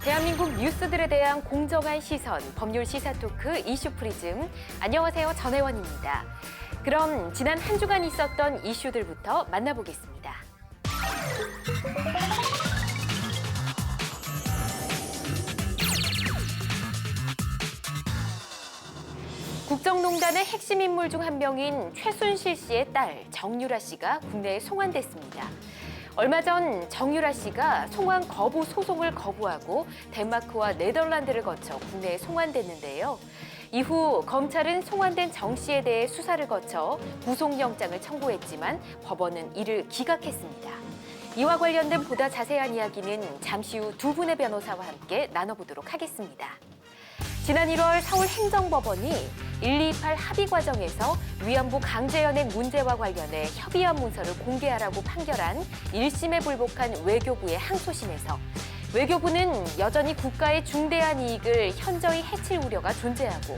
대한민국 뉴스들에 대한 공정한 시선, 법률 시사토크 이슈 프리즘. 안녕하세요, 전혜원입니다. 그럼 지난 한 주간 있었던 이슈들부터 만나보겠습니다. 국정농단의 핵심 인물 중 한 명인 최순실 씨의 딸 정유라 씨가 국내에 송환됐습니다. 얼마 전 정유라 씨가 송환 거부 소송을 거부하고 덴마크와 네덜란드를 거쳐 국내에 송환됐는데요. 이후 검찰은 송환된 정 씨에 대해 수사를 거쳐 구속영장을 청구했지만 법원은 이를 기각했습니다. 이와 관련된 보다 자세한 이야기는 잠시 후 두 분의 변호사와 함께 나눠보도록 하겠습니다. 지난 1월 서울행정법원이 128 합의 과정에서 위안부 강제연행 문제와 관련해 협의안 문서를 공개하라고 판결한 1심에 불복한 외교부의 항소심에서 외교부는 여전히 국가의 중대한 이익을 현저히 해칠 우려가 존재하고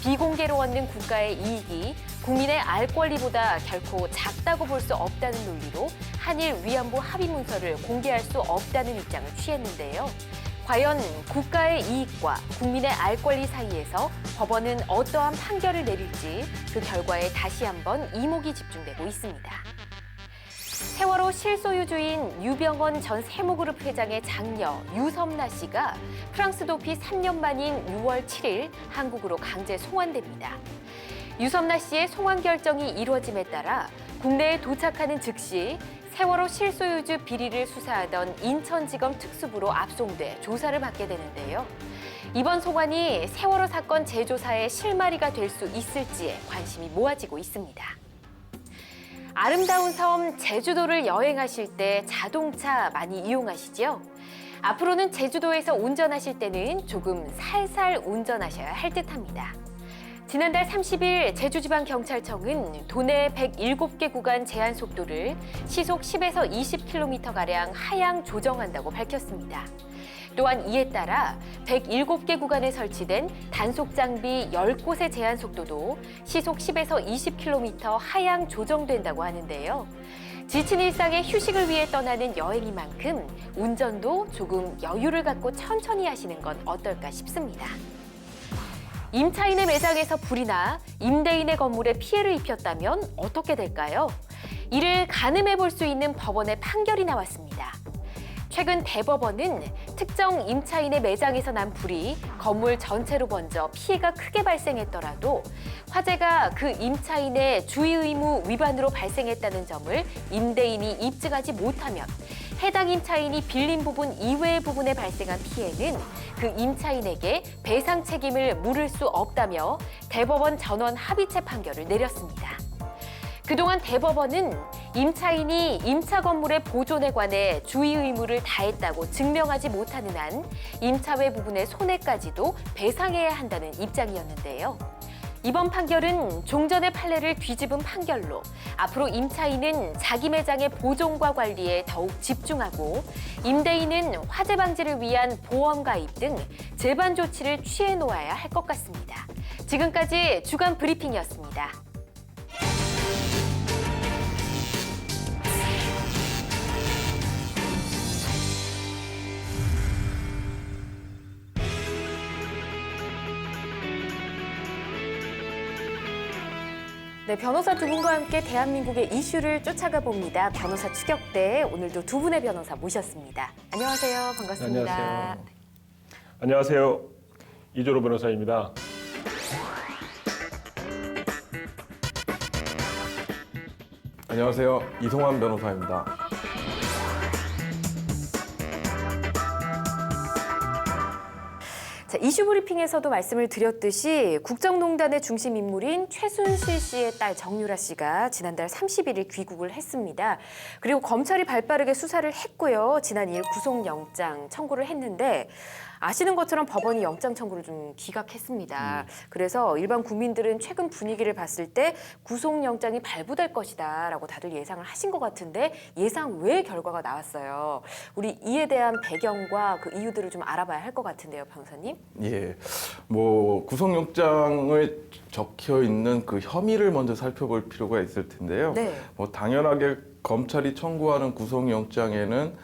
비공개로 얻는 국가의 이익이 국민의 알 권리보다 결코 작다고 볼 수 없다는 논리로 한일 위안부 합의 문서를 공개할 수 없다는 입장을 취했는데요. 과연 국가의 이익과 국민의 알 권리 사이에서 법원은 어떠한 판결을 내릴지 그 결과에 다시 한번 이목이 집중되고 있습니다. 세월호 실소유주인 유병언 전 세무그룹 회장의 장녀 유섬나 씨가 프랑스 도피 3년 만인 6월 7일 한국으로 강제 송환됩니다. 유섬나 씨의 송환 결정이 이루어짐에 따라 국내에 도착하는 즉시 세월호 실소유주 비리를 수사하던 인천지검 특수부로 압송돼 조사를 받게 되는데요. 이번 송환이 세월호 사건 재조사의 실마리가 될 수 있을지에 관심이 모아지고 있습니다. 아름다운 섬 제주도를 여행하실 때 자동차 많이 이용하시죠? 앞으로는 제주도에서 운전하실 때는 조금 살살 운전하셔야 할 듯합니다. 지난달 30일 제주지방경찰청은 도내 107개 구간 제한 속도를 시속 10에서 20km가량 하향 조정한다고 밝혔습니다. 또한 이에 따라 107개 구간에 설치된 단속 장비 10곳의 제한 속도도 시속 10에서 20km 하향 조정된다고 하는데요. 지친 일상에 휴식을 위해 떠나는 여행이만큼 운전도 조금 여유를 갖고 천천히 하시는 건 어떨까 싶습니다. 임차인의 매장에서 불이 나 임대인의 건물에 피해를 입혔다면 어떻게 될까요? 이를 가늠해 볼 수 있는 법원의 판결이 나왔습니다. 최근 대법원은 특정 임차인의 매장에서 난 불이 건물 전체로 번져 피해가 크게 발생했더라도 화재가 그 임차인의 주의 의무 위반으로 발생했다는 점을 임대인이 입증하지 못하면 해당 임차인이 빌린 부분 이외의 부분에 발생한 피해는 그 임차인에게 배상 책임을 물을 수 없다며 대법원 전원 합의체 판결을 내렸습니다. 그동안 대법원은 임차인이 임차 건물의 보존에 관해 주의 의무를 다했다고 증명하지 못하는 한 임차 외 부분의 손해까지도 배상해야 한다는 입장이었는데요. 이번 판결은 종전의 판례를 뒤집은 판결로 앞으로 임차인은 자기 매장의 보존과 관리에 더욱 집중하고 임대인은 화재 방지를 위한 보험 가입 등 제반 조치를 취해 놓아야 할 것 같습니다. 지금까지 주간 브리핑이었습니다. 네, 변호사 두 분과 함께 대한민국의 이슈를 쫓아가 봅니다. 변호사 추격대, 오늘도 두 분의 변호사 모셨습니다. 안녕하세요. 반갑습니다. 안녕하세요. 안녕하세요. 이조로 변호사입니다. 안녕하세요. 이송환 변호사입니다. 자, 이슈 브리핑에서도 말씀을 드렸듯이 국정농단의 중심 인물인 최순실 씨의 딸 정유라 씨가 지난달 31일 귀국을 했습니다. 그리고 검찰이 발빠르게 수사를 했고요. 지난 2일 구속영장 청구를 했는데 아시는 것처럼 법원이 영장 청구를 좀 기각했습니다. 그래서 일반 국민들은 최근 분위기를 봤을 때 구속영장이 발부될 것이다라고 다들 예상을 하신 것 같은데 예상 외의 결과가 나왔어요. 우리 이에 대한 배경과 그 이유들을 좀 알아봐야 할 것 같은데요, 변호사님. 예, 구속영장에 적혀 있는 그 혐의를 먼저 살펴볼 필요가 있을 텐데요. 네. 당연하게 검찰이 청구하는 구속영장에는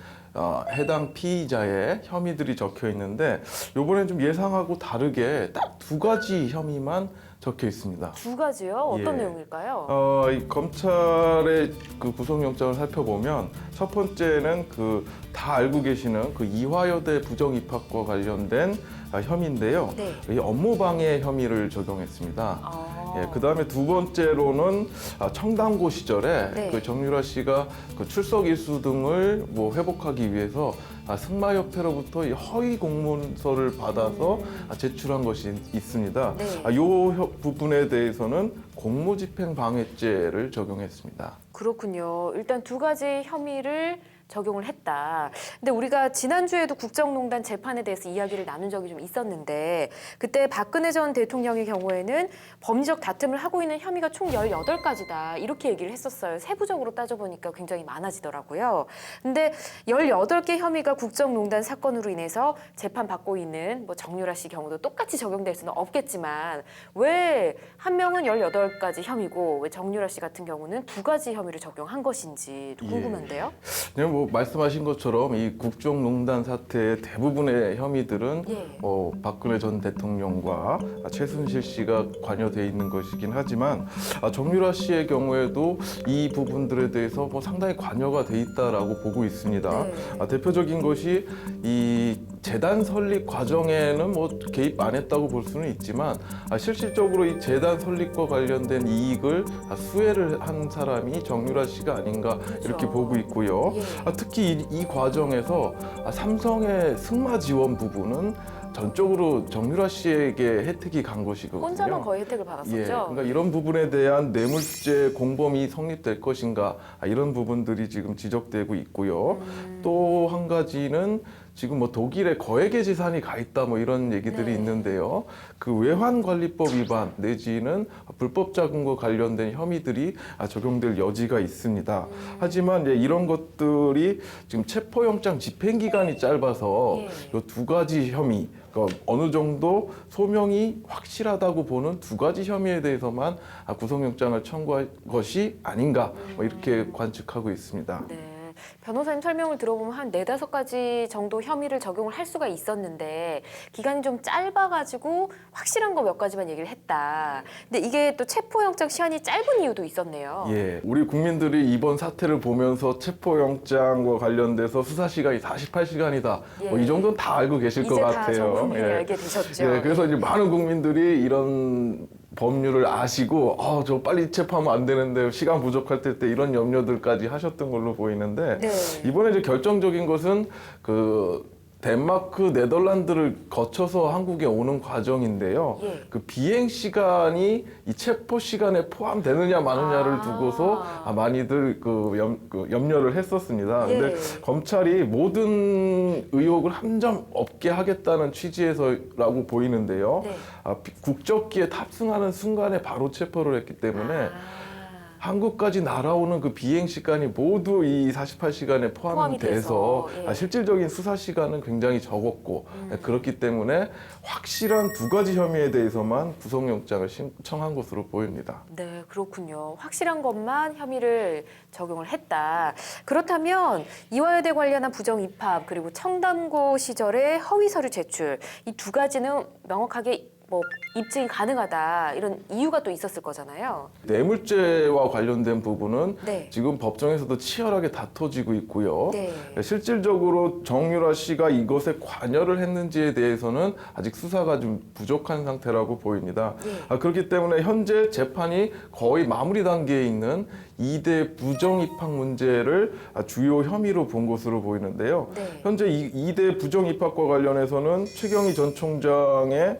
해당 피의자의 혐의들이 적혀 있는데 이번엔 좀 예상하고 다르게 딱 두 가지 혐의만 적혀 있습니다. 두 가지요? 어떤 예. 내용일까요? 이 검찰의 그 구속영장을 살펴보면 첫 번째는 그 다 알고 계시는 그 이화여대 부정입학과 관련된 혐의인데요. 네. 이 업무방해 혐의를 적용했습니다. 아. 예, 그 다음에 두 번째로는 청담고 시절에 네. 그 정유라 씨가 그 출석 일수 등을 뭐 회복하기 위해서 승마협회로부터 이 허위 공문서를 받아서 제출한 것이 있습니다. 네. 이 부분에 대해서는 공무집행 방해죄를 적용했습니다. 그렇군요. 일단 두 가지 혐의를 적용을 했다. 근데 우리가 지난주에도 국정농단 재판에 대해서 이야기를 나눈 적이 좀 있었는데 그때 박근혜 전 대통령의 경우에는 법리적 다툼을 하고 있는 혐의가 총 18가지다. 이렇게 얘기를 했었어요. 세부적으로 따져보니까 굉장히 많아지더라고요. 근데 18개 혐의가 국정농단 사건으로 인해서 재판받고 있는 뭐 정유라 씨 경우도 똑같이 적용될 수는 없겠지만 왜 한 명은 18가지 혐의고 왜 정유라 씨 같은 경우는 두 가지 혐의를 적용한 것인지 궁금한데요. 네, 뭐 말씀하신 것처럼 이 국정농단 사태의 대부분의 혐의들은 예. 박근혜 전 대통령과 최순실 씨가 관여돼 있는 것이긴 하지만 정유라 씨의 경우에도 이 부분들에 대해서 뭐 상당히 관여가 돼 있다라고 보고 있습니다. 네. 대표적인 것이 이 재단 설립 과정에는 뭐 개입 안 했다고 볼 수는 있지만 실질적으로 이 재단 설립과 관련된 이익을 수혜를 한 사람이 정유라 씨가 아닌가 이렇게 보고 있고요. 예. 특히 이 과정에서 삼성의 승마 지원 부분은 전적으로 정유라 씨에게 혜택이 간 것이거든요. 혼자만 거의 혜택을 받았었죠. 예, 그러니까 이런 부분에 대한 뇌물죄 공범이 성립될 것인가 이런 부분들이 지금 지적되고 있고요. 또 한 가지는 지금 뭐 독일에 거액의 재산이 가 있다 뭐 이런 얘기들이 네. 있는데요. 그 외환관리법 위반 내지는 불법 자금과 관련된 혐의들이 적용될 여지가 있습니다. 하지만 이런 것들이 지금 체포영장 집행 기간이 짧아서 예. 이 두 가지 혐의 그러니까 어느 정도 소명이 확실하다고 보는 두 가지 혐의에 대해서만 구속영장을 청구한 것이 아닌가 뭐 이렇게 관측하고 있습니다. 네. 변호사님 설명을 들어보면 한 4-5가지 정도 혐의를 적용을 할 수가 있었는데 기간이 좀 짧아가지고 확실한 거 몇 가지만 얘기를 했다. 근데 이게 또 체포영장 시한이 짧은 이유도 있었네요. 예, 우리 국민들이 이번 사태를 보면서 체포영장과 관련돼서 수사 시간이 48시간이다. 예. 뭐 이 정도는 다 알고 계실 이제 것 다 같아요. 전 국민이 알게 되셨죠. 예, 그래서 이제 많은 국민들이 이런 법률을 아시고 저 빨리 체포하면 안 되는데 시간 부족할 때 이런 염려들까지 하셨던 걸로 보이는데 네. 이번에 이제 결정적인 것은 그 덴마크, 네덜란드를 거쳐서 한국에 오는 과정인데요. 예. 그 비행 시간이 이 체포 시간에 포함되느냐 마느냐를 두고서 많이들 염려를 했었습니다. 예. 근데 검찰이 모든 의혹을 한 점 없게 하겠다는 취지에서라고 보이는데요. 네. 국적기에 탑승하는 순간에 바로 체포를 했기 때문에 한국까지 날아오는 그 비행 시간이 모두 이 48시간에 포함이 포함이 돼서, 돼서 예. 실질적인 수사 시간은 굉장히 적었고 그렇기 때문에 확실한 두 가지 혐의에 대해서만 구속영장을 신청한 것으로 보입니다. 네, 그렇군요. 확실한 것만 혐의를 적용을 했다. 그렇다면 이화여대 관련한 부정 입학 그리고 청담고 시절의 허위 서류 제출 이 두 가지는 명확하게 뭐 입증이 가능하다 이런 이유가 또 있었을 거잖아요. 뇌물죄와 관련된 부분은 네. 지금 법정에서도 치열하게 다퉈지고 있고요. 네. 실질적으로 정유라 씨가 이것에 관여를 했는지에 대해서는 아직 수사가 좀 부족한 상태라고 보입니다. 네. 그렇기 때문에 현재 재판이 거의 마무리 단계에 있는 2대 부정입학 문제를 주요 혐의로 본 것으로 보이는데요. 네. 현재 2대 부정입학과 관련해서는 최경희 전 총장의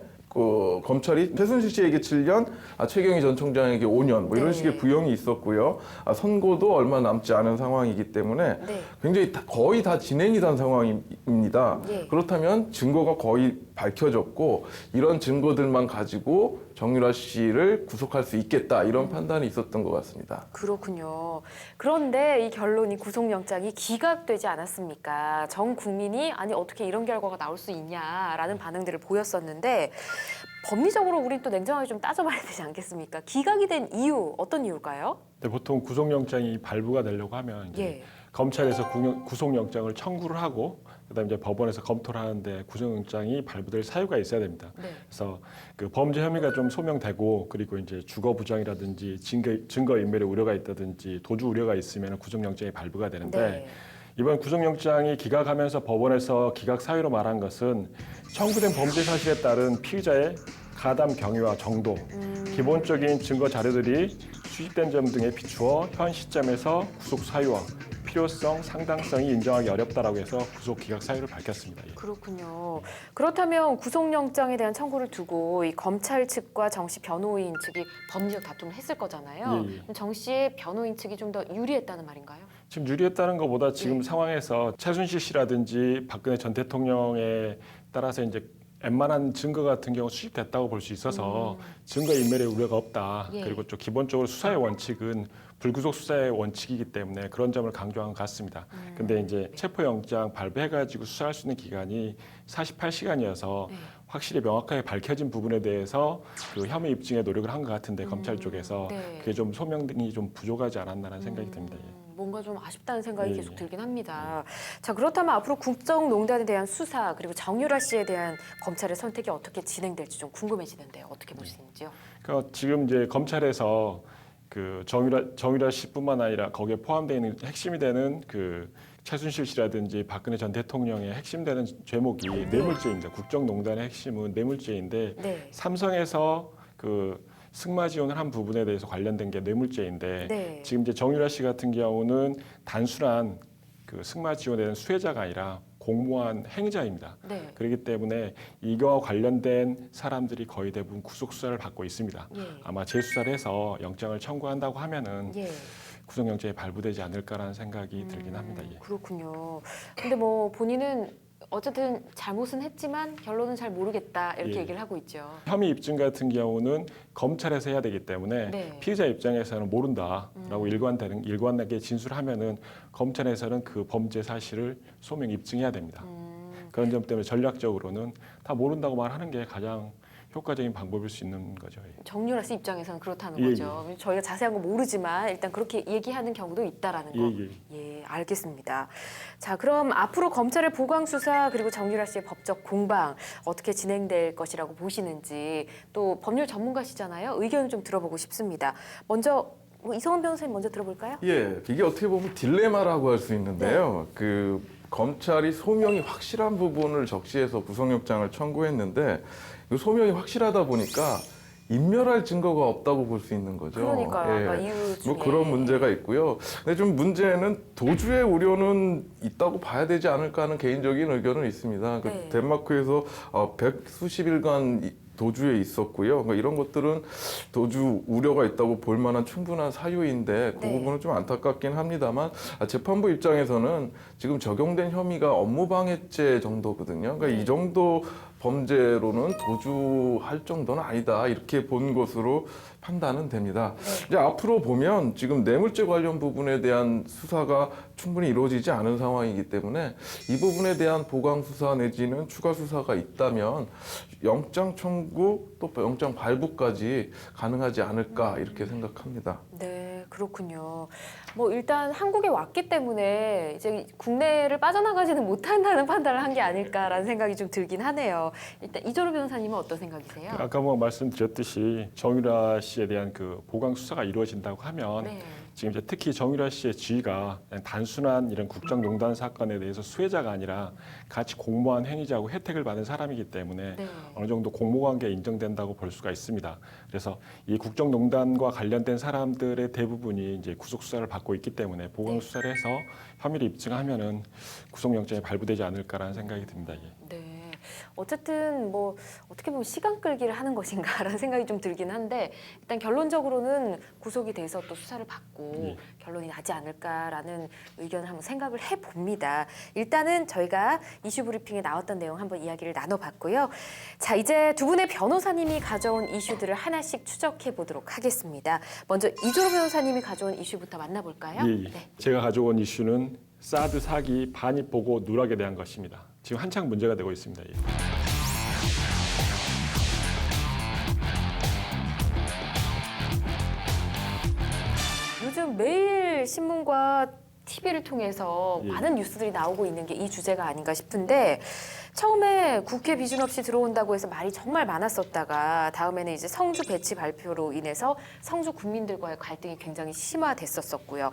검찰이 최순실 씨에게 7년, 최경희 전 총장에게 5년 뭐 이런 네. 식의 구형이 있었고요. 선고도 얼마 남지 않은 상황이기 때문에 네. 굉장히 거의 다 진행이 된 상황입니다. 예. 그렇다면 증거가 거의 밝혀졌고 이런 증거들만 가지고 정유라 씨를 구속할 수 있겠다 이런 판단이 있었던 것 같습니다. 그렇군요. 그런데 이 결론이 구속영장이 기각되지 않았습니까? 전 국민이 아니 어떻게 이런 결과가 나올 수 있냐라는 반응들을 보였었는데 법리적으로 우린 또 냉정하게 좀 따져봐야 되지 않겠습니까? 기각이 된 이유 어떤 이유일까요? 근데 보통 구속영장이 발부가 되려고 하면 이제 예. 검찰에서 구속영장을 청구를 하고 그다음에 이제 법원에서 검토를 하는데 구속영장이 발부될 사유가 있어야 됩니다. 네. 그래서 그 범죄 혐의가 좀 소명되고 그리고 이제 주거 부정이라든지 증거 인멸의 우려가 있다든지 도주 우려가 있으면 구속영장이 발부가 되는데 네. 이번 구속영장이 기각하면서 법원에서 기각 사유로 말한 것은 청구된 범죄 사실에 따른 피의자의 가담 경위와 정도, 기본적인 증거 자료들이 수집된 점 등에 비추어 현 시점에서 구속 사유와 필요성, 상당성이 인정하기 어렵다라고 해서 구속 기각 사유를 밝혔습니다. 예. 그렇군요. 그렇다면 구속영장에 대한 청구를 두고 이 검찰 측과 정 씨 변호인 측이 법리적 다툼을 했을 거잖아요. 예, 예. 그럼 정 씨의 변호인 측이 좀 더 유리했다는 말인가요? 지금 유리했다는 것보다 지금 네. 상황에서 최순실 씨라든지 박근혜 전 대통령에 따라서 이제 웬만한 증거 같은 경우 수집됐다고 볼 수 있어서 증거 인멸의 우려가 없다. 예. 그리고 또 기본적으로 수사의 원칙은 불구속 수사의 원칙이기 때문에 그런 점을 강조한 것 같습니다. 근데 이제 체포영장 발부해가지고 수사할 수 있는 기간이 48시간이어서 네. 확실히 명확하게 밝혀진 부분에 대해서 그 혐의 입증에 노력을 한 것 같은데 검찰 쪽에서 네. 그게 좀 소명이 좀 부족하지 않았나라는 생각이 듭니다. 예. 뭔가 좀 아쉽다는 생각이 예, 계속 예. 들긴 합니다. 자, 그렇다면 앞으로 국정농단에 대한 수사 그리고 정유라 씨에 대한 검찰의 선택이 어떻게 진행될지 좀 궁금해지는데요. 어떻게 보시는지요? 그러니까 지금 이제 검찰에서 그 정유라 씨뿐만 아니라 거기에 포함되어 있는 핵심이 되는 그 최순실 씨라든지 박근혜 전 대통령의 핵심되는 죄목이 뇌물죄입니다. 국정농단의 핵심은 뇌물죄인데 네. 삼성에서 그 승마 지원을 한 부분에 대해서 관련된 게 뇌물죄인데 네. 지금 이제 정유라 씨 같은 경우는 단순한 그 승마 지원에 대한 수혜자가 아니라 공모한 행자입니다. 네. 그렇기 때문에 이거와 관련된 사람들이 거의 대부분 구속 수사를 받고 있습니다. 예. 아마 재수사를 해서 영장을 청구한다고 하면은 예. 구속영장이 발부되지 않을까라는 생각이 들긴 합니다. 예. 그렇군요. 근데 뭐 본인은 어쨌든 잘못은 했지만 결론은 잘 모르겠다 이렇게 예. 얘기를 하고 있죠. 혐의 입증 같은 경우는 검찰에서 해야 되기 때문에 네. 피의자 입장에서는 모른다라고 일관되게 진술하면은 검찰에서는 그 범죄 사실을 소명 입증해야 됩니다. 그런 점 때문에 전략적으로는 다 모른다고 말하는 게 가장 효과적인 방법일 수 있는 거죠. 예. 정유라 씨 입장에서는 그렇다는 예, 거죠. 저희가 자세한 건 모르지만 일단 그렇게 얘기하는 경우도 있다라는 거. 예, 예, 알겠습니다. 자, 그럼 앞으로 검찰의 보강 수사 그리고 정유라 씨의 법적 공방 어떻게 진행될 것이라고 보시는지 또 법률 전문가시잖아요. 의견을 좀 들어보고 싶습니다. 먼저 이성훈 변호사님 먼저 들어볼까요? 예, 이게 어떻게 보면 딜레마라고 할 수 있는데요. 그 검찰이 소명이 확실한 부분을 적시해서 구속영장을 청구했는데 이 소명이 확실하다 보니까 인멸할 증거가 없다고 볼 수 있는 거죠. 그러니까요. 아까 예. 이유 중에. 뭐 그런 문제가 있고요. 근데 좀 문제는 도주의 우려는 있다고 봐야 되지 않을까 하는 개인적인 의견은 있습니다. 그 네. 덴마크에서 100수십일간 도주에 있었고요. 그러니까 이런 것들은 도주 우려가 있다고 볼 만한 충분한 사유인데 그 네. 부분은 좀 안타깝긴 합니다만 재판부 입장에서는 지금 적용된 혐의가 업무방해죄 정도거든요. 그러니까 이 정도 범죄로는 도주할 정도는 아니다 이렇게 본 것으로 판단은 됩니다. 이제 앞으로 보면 지금 뇌물죄 관련 부분에 대한 수사가 충분히 이루어지지 않은 상황이기 때문에 이 부분에 대한 보강 수사 내지는 추가 수사가 있다면 영장 청구 또 영장 발부까지 가능하지 않을까 이렇게 생각합니다. 네, 그렇군요. 뭐 일단 한국에 왔기 때문에 이제 국내를 빠져나가지는 못한다는 판단을 한 게 아닐까라는 생각이 좀 들긴 하네요. 일단 이철우 변호사님은 어떤 생각이세요? 아까 뭐 말씀드렸듯이 정유라 씨에 대한 그 보강 수사가 이루어진다고 하면 네. 지금 이제 특히 정유라 씨의 지위가 그냥 단순한 이런 국정농단 사건에 대해서 수혜자가 아니라 같이 공모한 행위자고 혜택을 받은 사람이기 때문에 네. 어느 정도 공모관계가 인정된다고 볼 수가 있습니다. 그래서 이 국정농단과 관련된 사람들의 대부분이 이제 구속 수사를 받고 있기 때문에 보강 수사를 해서 혐의를 입증하면은 구속영장이 발부되지 않을까라는 생각이 듭니다. 예. 네. 어쨌든 뭐 어떻게 보면 시간 끌기를 하는 것인가라는 생각이 좀 들긴 한데 일단 결론적으로는 구속이 돼서 또 수사를 받고 예. 결론이 나지 않을까라는 의견을 한번 생각을 해봅니다. 일단은 저희가 이슈 브리핑에 나왔던 내용 한번 이야기를 나눠봤고요. 자, 이제 두 분의 변호사님이 가져온 이슈들을 하나씩 추적해 보도록 하겠습니다. 먼저 이철우 변호사님이 가져온 이슈부터 만나볼까요? 예, 예. 네. 제가 가져온 이슈는 사드 사기 반입 보고 누락에 대한 것입니다. 지금 한창 문제가 되고 있습니다. 예. 요즘 매일 신문과 TV를 통해서 예. 많은 뉴스들이 나오고 있는 게 이 주제가 아닌가 싶은데 처음에 국회 비준 없이 들어온다고 해서 말이 정말 많았었다가 다음에는 이제 성주 배치 발표로 인해서 성주 국민들과의 갈등이 굉장히 심화됐었고요.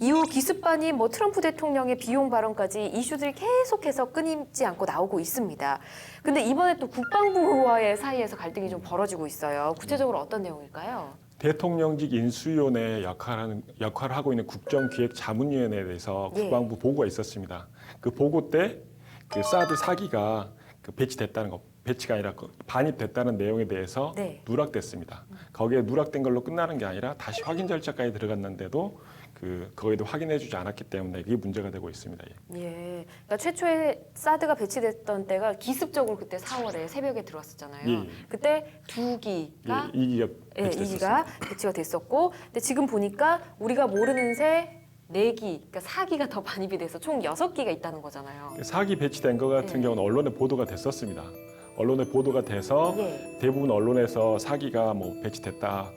이후 기습반이 뭐 트럼프 대통령의 비용 발언까지 이슈들이 계속해서 끊이지 않고 나오고 있습니다. 근데 이번에 또 국방부와의 사이에서 갈등이 좀 벌어지고 있어요. 구체적으로 어떤 내용일까요? 대통령직 인수위원회 역할을 하고 있는 국정기획자문위원회에 대해서 예. 국방부 보고가 있었습니다. 그 보고 때 그 사드 4기가 배치됐다는 거, 배치가 아니라 반입됐다는 내용에 대해서 네. 누락됐습니다. 거기에 누락된 걸로 끝나는 게 아니라 다시 확인 절차까지 들어갔는데도 거기도 확인해주지 않았기 때문에 이게 문제가 되고 있습니다. 예. 예, 그러니까 최초에 사드가 배치됐던 때가 기습적으로 그때 4월에 새벽에 들어왔었잖아요. 예. 그때 2기가 예, 2기가 예, 배치됐었습니다. 2기가 배치가 됐었고, 근데 지금 보니까 우리가 모르는 새 4기, 그러니까 4기가 더 반입이 돼서 총 6기가 있다는 거잖아요. 4기 배치된 거 같은 예. 경우는 언론에 보도가 됐었습니다. 언론에 보도가 돼서 예. 대부분 언론에서 4기가 뭐 배치됐다,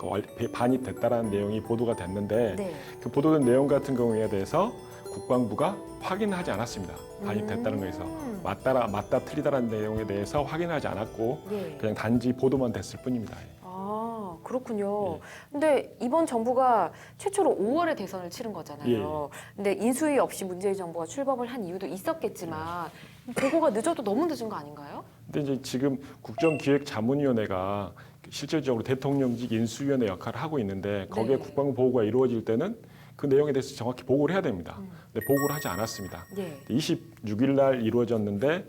반입됐다라는 내용이 보도가 됐는데 네. 그 보도된 내용 같은 경우에 대해서 국방부가 확인하지 않았습니다. 반입됐다는 거에서 맞다 틀리다라는 내용에 대해서 확인하지 않았고 예. 그냥 단지 보도만 됐을 뿐입니다. 아, 그렇군요. 예. 근데 이번 정부가 최초로 5월에 대선을 치른 거잖아요. 예. 근데 인수위 없이 문재인 정부가 출범을 한 이유도 있었겠지만 보고가 늦어도 너무 늦은 거 아닌가요? 근데 이제 지금 국정기획자문위원회가 실질적으로 대통령직 인수위원회 역할을 하고 있는데 거기에 네. 국방부 보고가 이루어질 때는 그 내용에 대해서 정확히 보고를 해야 됩니다. 근데 보고를 하지 않았습니다. 예. 26일 날 이루어졌는데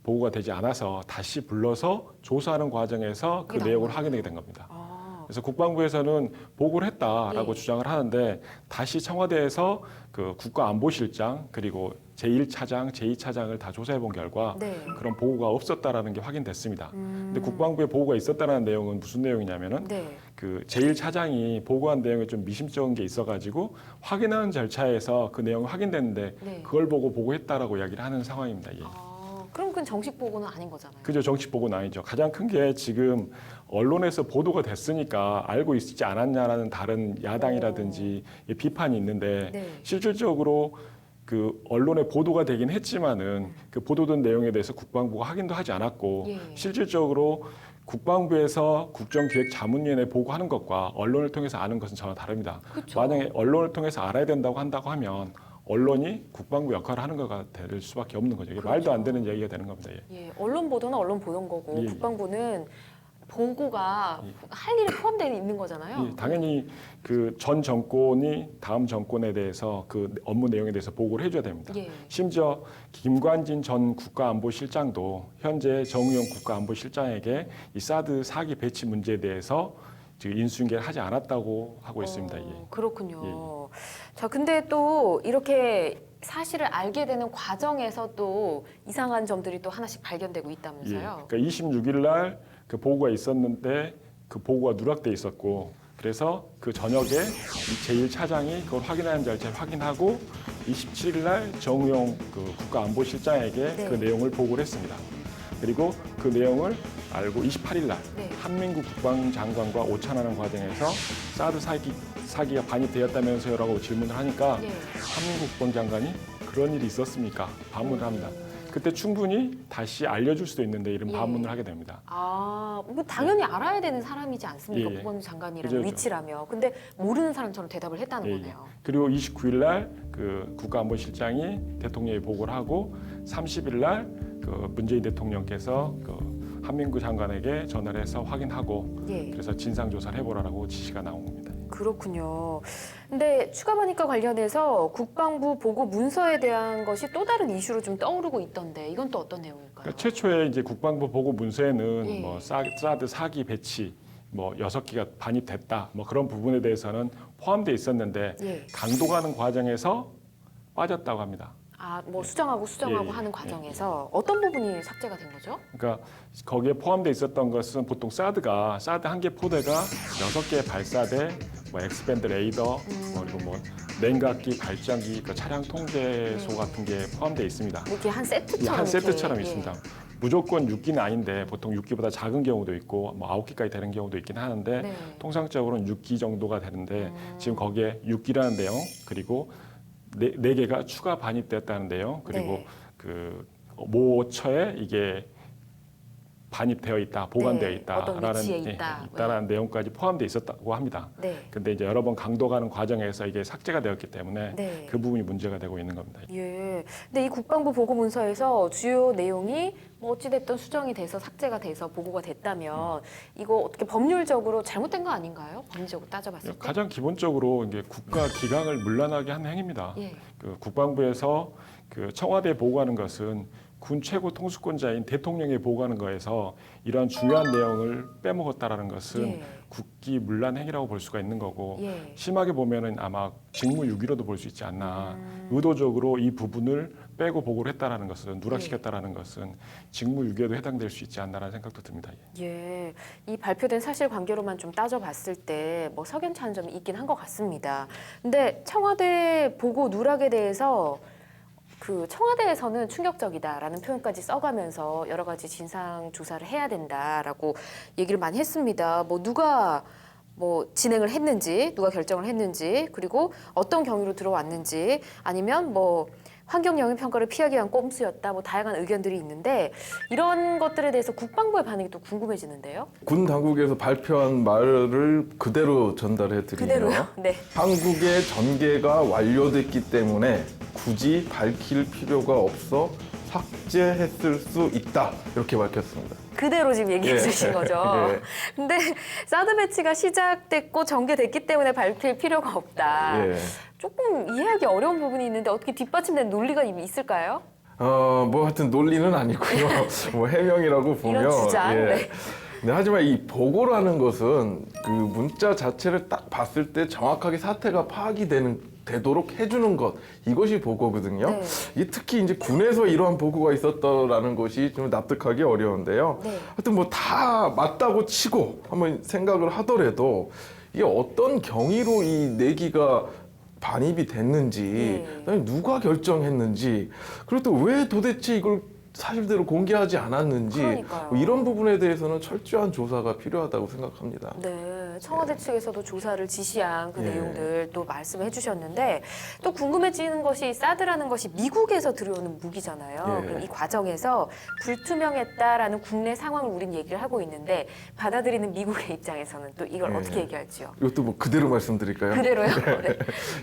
보고가 되지 않아서 다시 불러서 조사하는 과정에서 그 이게 내용을 나온 확인하게 된 겁니다. 아, 그래서 국방부에서는 보고를 했다라고 예. 주장을 하는데 다시 청와대에서 그 국가안보실장 그리고 제1차장, 제2차장을 다 조사해 본 결과 네. 그런 보고가 없었다라는 게 확인됐습니다. 근데 국방부에 보고가 있었다라는 내용은 무슨 내용이냐면은 네. 그 제1차장이 보고한 내용에 좀 미심쩍은 게 있어가지고 확인하는 절차에서 그 내용이 확인됐는데 네. 그걸 보고 보고했다라고 이야기를 하는 상황입니다. 예. 그럼 그건 정식 보고는 아닌 거잖아요. 그죠, 정식 보고는 아니죠. 가장 큰 게 지금 언론에서 보도가 됐으니까 알고 있지 않았냐라는 다른 야당이라든지 비판이 있는데 네. 실질적으로 그 언론에 보도가 되긴 했지만은 그 보도된 내용에 대해서 국방부가 확인도 하지 않았고 예. 실질적으로 국방부에서 국정기획자문위원회 보고하는 것과 언론을 통해서 아는 것은 전혀 다릅니다. 그쵸. 만약에 언론을 통해서 알아야 된다고 한다고 하면 언론이 국방부 역할을 하는 거가 될 수밖에 없는 거죠. 이게 말도 안 되는 얘기가 되는 겁니다. 예. 예, 언론 보도는 언론 보는 거고 예. 국방부는 보고가 할 일에 포함되어 있는 거잖아요. 예, 당연히 그 전 정권이 다음 정권에 대해서 그 업무 내용에 대해서 보고를 해줘야 됩니다. 예. 심지어 김관진 전 국가안보실장도 현재 정우영 국가안보실장에게 이 사드 4기 배치 문제에 대해서 지금 인수인계를 하지 않았다고 하고 있습니다. 예. 그렇군요. 자, 근데 또 이렇게 사실을 알게 되는 과정에서 또 이상한 점들이 또 하나씩 발견되고 예. 있다면서요. 그러니까 26일 날 그 보고가 있었는데 그 보고가 누락돼 있었고 그래서 그 저녁에 제1차장이 그걸 확인하는 절차를 확인하고 27일 날 정우영 그 국가안보실장에게 네. 그 내용을 보고를 했습니다. 그리고 그 내용을 알고 28일 날 네. 한민구 국방장관과 오찬하는 과정에서 사드 4기가 반입되었다면서요라고 질문을 하니까 예. 한민구 국방장관이 그런 일이 있었습니까? 반문을 합니다. 그때 충분히 다시 알려줄 수도 있는데 이런 예. 반문을 하게 됩니다. 아, 뭐 당연히 알아야 되는 사람이지 않습니까? 예. 국방부 장관이라는 그죠, 그죠. 위치라며. 근데 모르는 사람처럼 대답을 했다는 예, 거네요. 그리고 29일 날 그 국가안보실장이 대통령에 보고를 하고 30일 날 그 문재인 대통령께서 그 한민구 장관에게 전화를 해서 확인하고 예. 그래서 진상 조사를 해보라고 지시가 나온 겁니다. 그렇군요. 근데 추가 반입과 관련해서 국방부 보고 문서에 대한 것이 또 다른 이슈로 좀 떠오르고 있던데 이건 또 어떤 내용일까요? 그러니까 최초에 이제 국방부 보고 문서에는 예. 뭐 사드 4기 배치 뭐 6기가 반입됐다 뭐 그런 부분에 대해서는 포함되어 있었는데 예. 강도 가는 과정에서 빠졌다고 합니다. 아, 뭐 수정하고 예, 하는 과정에서 어떤 부분이 삭제가 된 거죠? 그러니까 거기에 포함되어 있었던 것은 보통 사드 한 개 포대가 6개의 발사대, 뭐 엑스밴드 레이더, 그리고 뭐 냉각기, 발전기, 그 차량 통제소 같은 게 포함되어 있습니다. 뭐 이렇게 한 세트처럼 한 세트처럼 이렇게, 있습니다. 무조건 6기는 아닌데 보통 6기보다 작은 경우도 있고 뭐 9기까지 되는 경우도 있긴 하는데 네. 통상적으로는 6기 정도가 되는데 지금 거기에 6기라는 내용 그리고 네 개가 추가 반입되었다는데요. 그리고 네. 그 모처에 이게 반입되어 있다, 보관되어 네, 있다라는 어떤 위치에 있다. 있다라는 내용까지 포함되어 있었다고 합니다. 네. 근데 이제 여러 번 강도가는 과정에서 이게 삭제가 되었기 때문에 네. 그 부분이 문제가 되고 있는 겁니다. 예. 근데 이 국방부 보고 문서에서 주요 내용이 뭐 어찌됐든 수정이 돼서 삭제가 돼서 보고가 됐다면 이거 어떻게 법률적으로 잘못된 거 아닌가요? 법률적으로 따져봤을 때. 가장 기본적으로 이게 국가 기강을 문란하게 한 행위입니다. 예. 그 국방부에서 그 청와대에 보고하는 것은 군 최고 통수권자인 대통령에 보고하는 거에서 이러한 중요한 내용을 빼먹었다라는 것은 예. 국기 문란 행위라고 볼 수가 있는 거고 예. 심하게 보면은 아마 직무유기로도 볼 수 있지 않나. 의도적으로 이 부분을 빼고 보고를 했다라는 것은 누락시켰다라는 것은 직무유기에도 해당될 수 있지 않나라는 생각도 듭니다. 예, 이 발표된 사실관계로만 좀 따져봤을 때 뭐 석연찮은 점이 있긴 한 것 같습니다. 근데 청와대 보고 누락에 대해서 그 청와대에서는 충격적이다라는 표현까지 써가면서 여러 가지 진상 조사를 해야 된다라고 얘기를 많이 했습니다. 뭐 누가 뭐 진행을 했는지, 누가 결정을 했는지, 그리고 어떤 경위로 들어왔는지, 아니면 뭐 환경 영향 평가를 피하기 위한 꼼수였다, 뭐 다양한 의견들이 있는데 이런 것들에 대해서 국방부의 반응이 또 궁금해지는데요. 군 당국에서 발표한 말을 그대로 전달해 드리면 그대로요? 네. 한국의 전개가 완료됐기 때문에 굳이 밝힐 필요가 없어 삭제했을 수 있다 이렇게 밝혔습니다. 그대로 지금 얘기해 주신 거죠. 예. 근데 사드 배치가 시작됐고 전개됐기 때문에 밝힐 필요가 없다. 예. 조금 이해하기 어려운 부분이 있는데 어떻게 뒷받침된 논리가 있을까요? 뭐 하여튼 논리는 아니고요. 뭐 해명이라고 보면. 이런 주장. 예. 네. 네, 하지만 이 보고라는 것은 그 문자 자체를 딱 봤을 때 정확하게 사태가 파악이 되도록 해주는 것, 이것이 보고거든요. 네. 이 특히 이제 군에서 이러한 보고가 있었다라는 것이 좀 납득하기 어려운데요. 네. 하여튼 뭐 다 맞다고 치고 한번 생각을 하더라도 이게 어떤 경위로 이 내기가 반입이 됐는지, 네. 그다음에 누가 결정했는지, 그리고 또 왜 도대체 이걸 사실대로 공개하지 않았는지, 그러니까요. 뭐 이런 부분에 대해서는 철저한 조사가 필요하다고 생각합니다. 네, 청와대 측에서도 조사를 지시한 그 예. 내용들 또 말씀해 주셨는데 또 궁금해지는 것이 사드라는 것이 미국에서 들여오는 무기잖아요. 예. 그럼 이 과정에서 불투명했다라는 국내 상황을 우린 얘기를 하고 있는데 받아들이는 미국의 입장에서는 또 이걸 예. 어떻게 얘기할지요? 이것도 뭐 그대로 말씀드릴까요? 그대로요?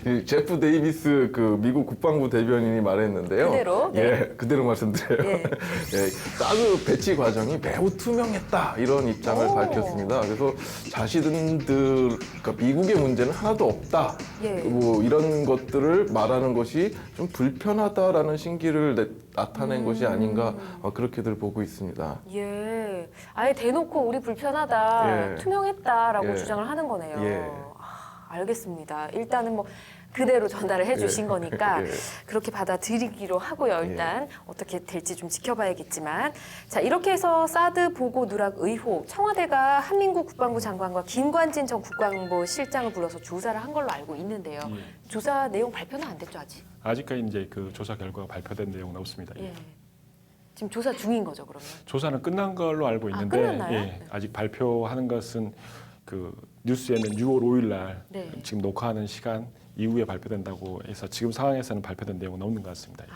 네. 이 제프 데이비스 그 미국 국방부 대변인이 말했는데요. 그대로? 네. 예, 그대로 말씀드려요. 예. 예, 사드 배치 과정이 매우 투명했다 이런 입장을 오. 밝혔습니다. 그래서 자신들, 그러니까 미국의 문제는 하나도 없다. 예. 뭐 이런 것들을 말하는 것이 좀 불편하다라는 신기를 나타낸 것이 아닌가 그렇게들 보고 있습니다. 예, 아예 대놓고 우리 불편하다, 예. 투명했다라고 예. 주장을 하는 거네요. 예. 알겠습니다. 일단은 뭐 그대로 전달을 해주신 예. 거니까 예. 그렇게 받아들이기로 하고요. 일단 어떻게 될지 좀 지켜봐야겠지만, 자 이렇게 해서 사드 보고 누락 의혹, 청와대가 한민국 국방부 장관과 김관진 전 국방부 실장을 불러서 조사를 한 걸로 알고 있는데요. 조사 내용 발표는 안 됐죠 아직? 아직까지 이제 그 조사 결과가 발표된 내용은 없습니다. 예. 지금 조사 중인 거죠 그러면? 조사는 끝난 걸로 알고 있는데 끝났나요? 예, 아직 발표하는 것은 그 뉴스에는 6월 5일 날 네. 지금 녹화하는 시간 이후에 발표된다고 해서 지금 상황에서는 발표된 내용은 없는 것 같습니다.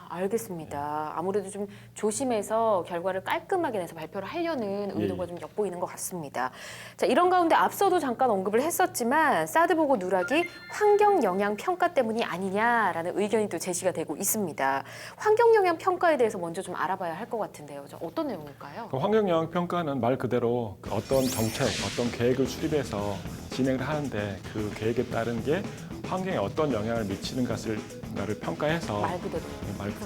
알겠습니다. 아무래도 좀 조심해서 결과를 깔끔하게 내서 발표를 하려는 의도가 좀 엿보이는 것 같습니다. 자, 이런 가운데 앞서도 잠깐 언급을 했었지만 사드 보고 누락이 환경 영향 평가 때문이 아니냐라는 의견이 또 제시가 되고 있습니다. 환경 영향 평가에 대해서 먼저 좀 알아봐야 할 것 같은데요. 어떤 내용일까요? 환경 영향 평가는 말 그대로 어떤 정책, 어떤 계획을 수립해서 진행을 하는데 그 계획에 따른 게 환경에 어떤 영향을 미치는 것을 평가해서 말 그대로.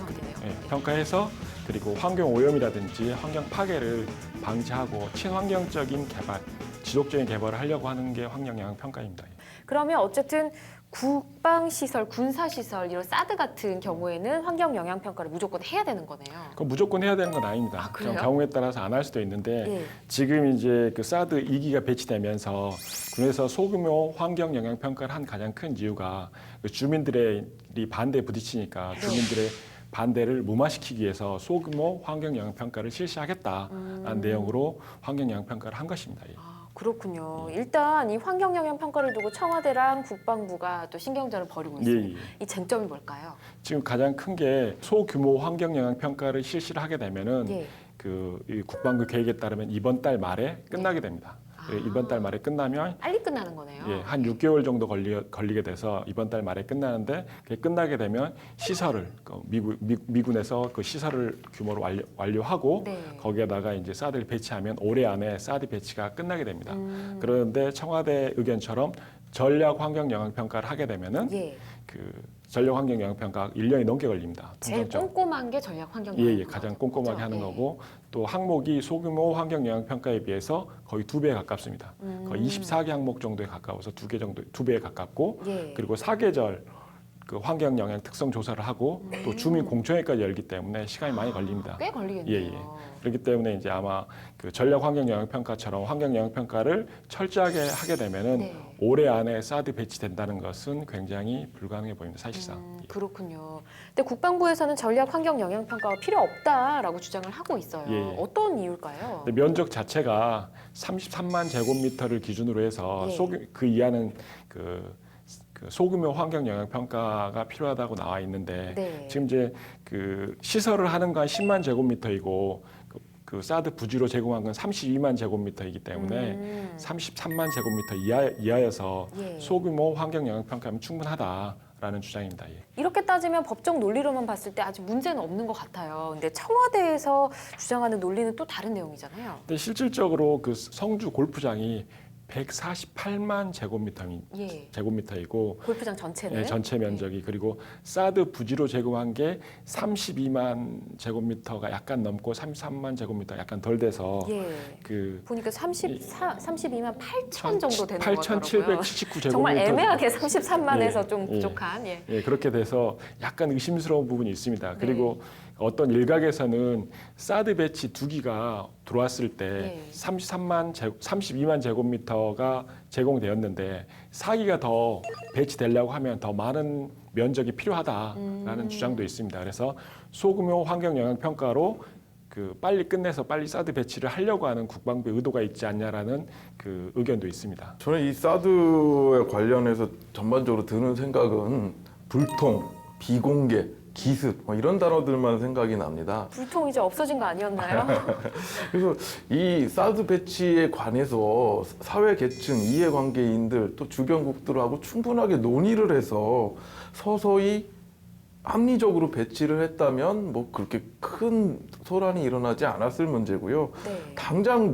그대로 평가해서 그리고 환경 오염이라든지 환경 파괴를 방지하고 친환경적인 개발, 지속적인 개발을 하려고 하는 게 환경 영향 평가입니다. 그러면 어쨌든 국방시설, 군사시설 이런 사드 같은 경우에는 환경 영향 평가를 무조건 해야 되는 거네요. 그건 무조건 해야 되는 건 아닙니다. 아, 그래요? 경우에 따라서 안 할 수도 있는데 예. 지금 이제 그 사드 2기가 배치되면서 군에서 소규모 환경 영향 평가를 한 가장 큰 이유가 그 주민들의 반대에 부딪히니까 주민들의 반대를 무마시키기 위해서 소규모 환경 영향 평가를 실시하겠다라는 내용으로 환경 영향 평가를 한 것입니다. 예. 그렇군요. 일단 이 환경 영향 평가를 두고 청와대랑 국방부가 또 신경전을 벌이고 있습니다. 예, 예. 이 쟁점이 뭘까요? 지금 가장 큰 게 소규모 환경 영향 평가를 실시를 하게 되면은 예. 이 국방부 계획에 따르면 이번 달 말에 끝나게 됩니다. 아. 이번 달 말에 끝나면 빨리 끝나는 거네요. 예, 한 6개월 정도 걸리게 돼서 이번 달 말에 끝나는데 그게 끝나게 되면 시설을 미군에서 그 시설을 규모로 완료하고 네. 거기에다가 이제 사드를 배치하면 올해 안에 사드 배치가 끝나게 됩니다. 음. 그런데 청와대 의견처럼 전략 환경 영향 평가를 하게 되면은 예. 그 전략 환경 영향 평가 1년이 넘게 걸립니다. 제일 통상적으로. 꼼꼼한 게 전략 환경 예, 영향 예, 가장 꼼꼼하게 하는 예. 거고 또 항목이 소규모 환경 영향 평가에 비해서 거의 2배에 가깝습니다. 거의 24개 항목 정도에 가까워서 2배에 가깝고 예. 그리고 사계절 그 환경 영향 특성 조사를 하고 또 주민 공청회까지 열기 때문에 시간이 많이 걸립니다. 꽤 걸리겠네요. 예, 예. 그렇기 때문에 이제 아마 그 전략 환경 영향 평가처럼 환경 영향 평가를 철저하게 하게 되면은 네. 올해 안에 사드 배치된다는 것은 굉장히 불가능해 보입니다. 사실상. 예. 그렇군요. 근데 국방부에서는 전략 환경 영향 평가가 필요 없다라고 주장을 하고 있어요. 예, 예. 어떤 이유일까요? 근데 면적 자체가 33만 제곱미터를 기준으로 해서 예. 그 이하는 그 소규모 환경 영향 평가가 필요하다고 나와 있는데 네. 지금 이제 그 시설을 하는 건 10만 제곱미터이고 그 사드 부지로 제공한 건 32만 제곱미터이기 때문에 33만 제곱미터 이하여서 예. 소규모 환경 영향 평가하면 충분하다라는 주장입니다. 예. 이렇게 따지면 법적 논리로만 봤을 때 아직 문제는 없는 것 같아요. 근데 청와대에서 주장하는 논리는 또 다른 내용이잖아요. 근데 실질적으로 그 성주 골프장이 148만 예. 제곱미터이고 골프장 전체는 예, 전체 면적이 그리고 사드 부지로 제공한 게 32만 제곱미터가 약간 넘고 33만 제곱미터 약간 덜 돼서 예. 그 보니까 32만 8천 정도 되는 것 같더라고요. 8,779 제곱미터 정말 애매하게 33만에서 예, 좀 예. 부족한. 예. 예, 그렇게 돼서 약간 의심스러운 부분이 있습니다. 그리고 어떤 일각에서는 사드 배치 2기가 들어왔을 때 32만 제곱미터가 제공되었는데 4기가 더 배치되려고 하면 더 많은 면적이 필요하다라는 주장도 있습니다. 그래서 소규모 환경 영향 평가로 그 빨리 끝내서 빨리 사드 배치를 하려고 하는 국방부의 의도가 있지 않냐라는 그 의견도 있습니다. 저는 이 사드에 관련해서 전반적으로 드는 생각은 불통, 비공개, 기습 뭐 이런 단어들만 생각이 납니다. 불통 이제 없어진 거 아니었나요? 그래서 이 사드 배치에 관해서 사회 계층, 이해관계인들 또 주변국들하고 충분하게 논의를 해서 서서히 합리적으로 배치를 했다면 뭐 그렇게 큰 소란이 일어나지 않았을 문제고요. 네. 당장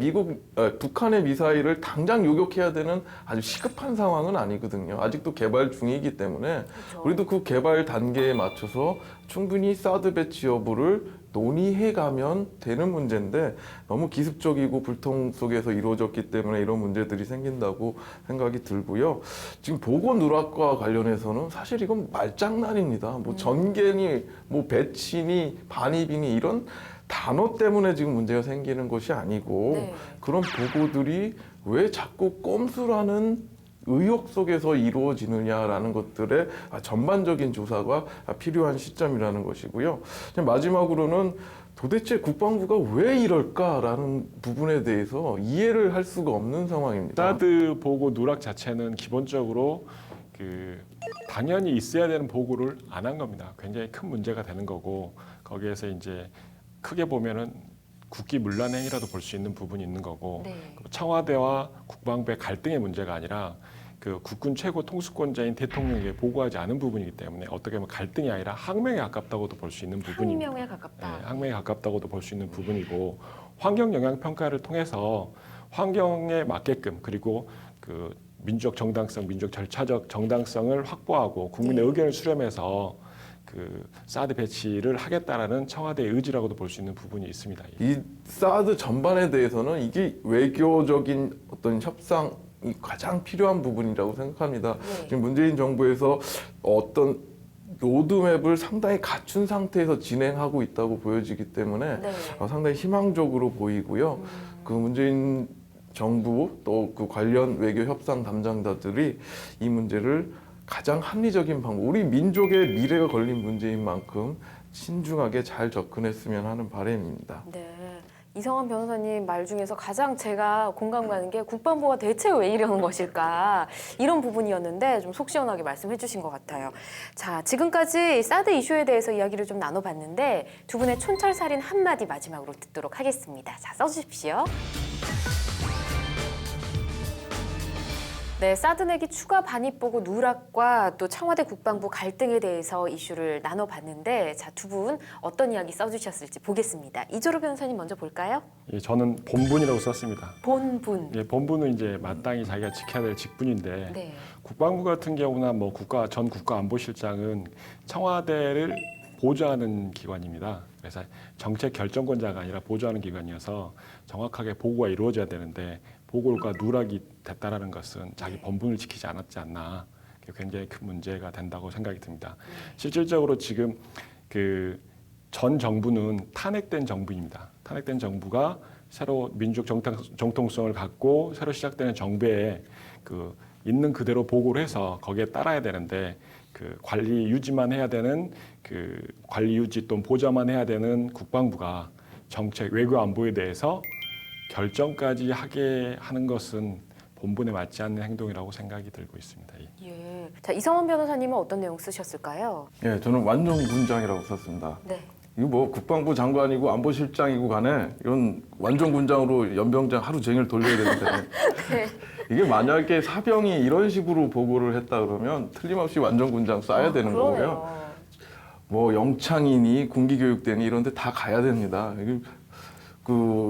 북한의 미사일을 당장 요격해야 되는 아주 시급한 상황은 아니거든요. 아직도 개발 중이기 때문에 그렇죠. 우리도 그 개발 단계에 맞춰서 충분히 사드 배치 여부를 논의해가면 되는 문제인데 너무 기습적이고 불통 속에서 이루어졌기 때문에 이런 문제들이 생긴다고 생각이 들고요. 지금 보건 누락과 관련해서는 사실 이건 말장난입니다. 뭐 전개니, 뭐 배치니, 반입이니 이런 단어 때문에 지금 문제가 생기는 것이 아니고 네. 그런 보고들이 왜 자꾸 꼼수라는 의혹 속에서 이루어지느냐라는 것들의 전반적인 조사가 필요한 시점이라는 것이고요. 마지막으로는 도대체 국방부가 왜 이럴까라는 부분에 대해서 이해를 할 수가 없는 상황입니다. 사드 보고 누락 자체는 기본적으로 그 당연히 있어야 되는 보고를 안 한 겁니다. 굉장히 큰 문제가 되는 거고 거기에서 이제 크게 보면은 국기 문란 행위라도 볼 수 있는 부분이 있는 거고 네. 청와대와 국방부의 갈등의 문제가 아니라 그 국군 최고 통수권자인 대통령에게 보고하지 않은 부분이기 때문에 어떻게 보면 갈등이 아니라 항명에 가깝다고도 볼 수 있는 부분입니다. 항명에 가깝다. 네, 항명에 가깝다고도 볼 수 있는 부분이고 환경 영향 평가를 통해서 환경에 맞게끔 그리고 그 민족 정당성, 민족 절차적 정당성을 확보하고 국민의 의견을 수렴해서 그 사드 배치를 하겠다라는 청와대의 의지라고도 볼 수 있는 부분이 있습니다. 이 사드 전반에 대해서는 이게 외교적인 어떤 협상이 가장 필요한 부분이라고 생각합니다. 네. 지금 문재인 정부에서 어떤 로드맵을 상당히 갖춘 상태에서 진행하고 있다고 보여지기 때문에 네. 상당히 희망적으로 보이고요. 그 문재인 정부 또 그 관련 외교 협상 담당자들이 이 문제를 가장 합리적인 방법, 우리 민족의 미래가 걸린 문제인 만큼 신중하게 잘 접근했으면 하는 바람입니다. 네. 이성환 변호사님 말 중에서 가장 제가 공감 가는 게 국방부가 대체 왜 이러는 것일까 이런 부분이었는데 좀 속 시원하게 말씀해 주신 것 같아요. 자, 지금까지 사드 이슈에 대해서 이야기를 좀 나눠봤는데 두 분의 촌철살인 한마디 마지막으로 듣도록 하겠습니다. 자, 써주십시오. 네, 사드 내기 추가 반입 보고 누락과 또 청와대 국방부 갈등에 대해서 이슈를 나눠봤는데 자, 두 분 어떤 이야기 써주셨을지 보겠습니다. 이조로 변호사님 먼저 볼까요? 예, 저는 본분이라고 썼습니다. 본분. 예, 본분은 이제 마땅히 자기가 지켜야 될 직분인데 네. 국방부 같은 경우나 뭐 전 국가안보실장은 청와대를 보좌하는 기관입니다. 그래서 정책 결정권자가 아니라 보좌하는 기관이어서 정확하게 보고가 이루어져야 되는데 보고가 누락이 됐다라는 것은 자기 본분을 지키지 않았지 않나, 굉장히 큰 문제가 된다고 생각이 듭니다. 실질적으로 지금 그 전 정부는 탄핵된 정부입니다. 탄핵된 정부가 새로 민족 정통성을 갖고 새로 시작되는 정부에 그 있는 그대로 보고를 해서 거기에 따라야 되는데 그 관리 유지만 해야 되는 그 관리 유지 또는 보좌만 해야 되는 국방부가 정책 외교 안보에 대해서 결정까지 하게 하는 것은 본분에 맞지 않는 행동이라고 생각이 들고 있습니다. 예. 자, 이성환 변호사님은 어떤 내용 쓰셨을까요? 예, 저는 완전군장이라고 썼습니다. 네. 이거 뭐 국방부 장관이고 안보실장이고 간에 이런 완전군장으로 연병장 하루 종일 돌려야 되는데 네. 이게 만약에 사병이 이런 식으로 보고를 했다 그러면 틀림없이 완전군장 쏴야 되는 그러네요. 거고요. 뭐 영창이니 군기교육대니 이런 데 다 가야 됩니다.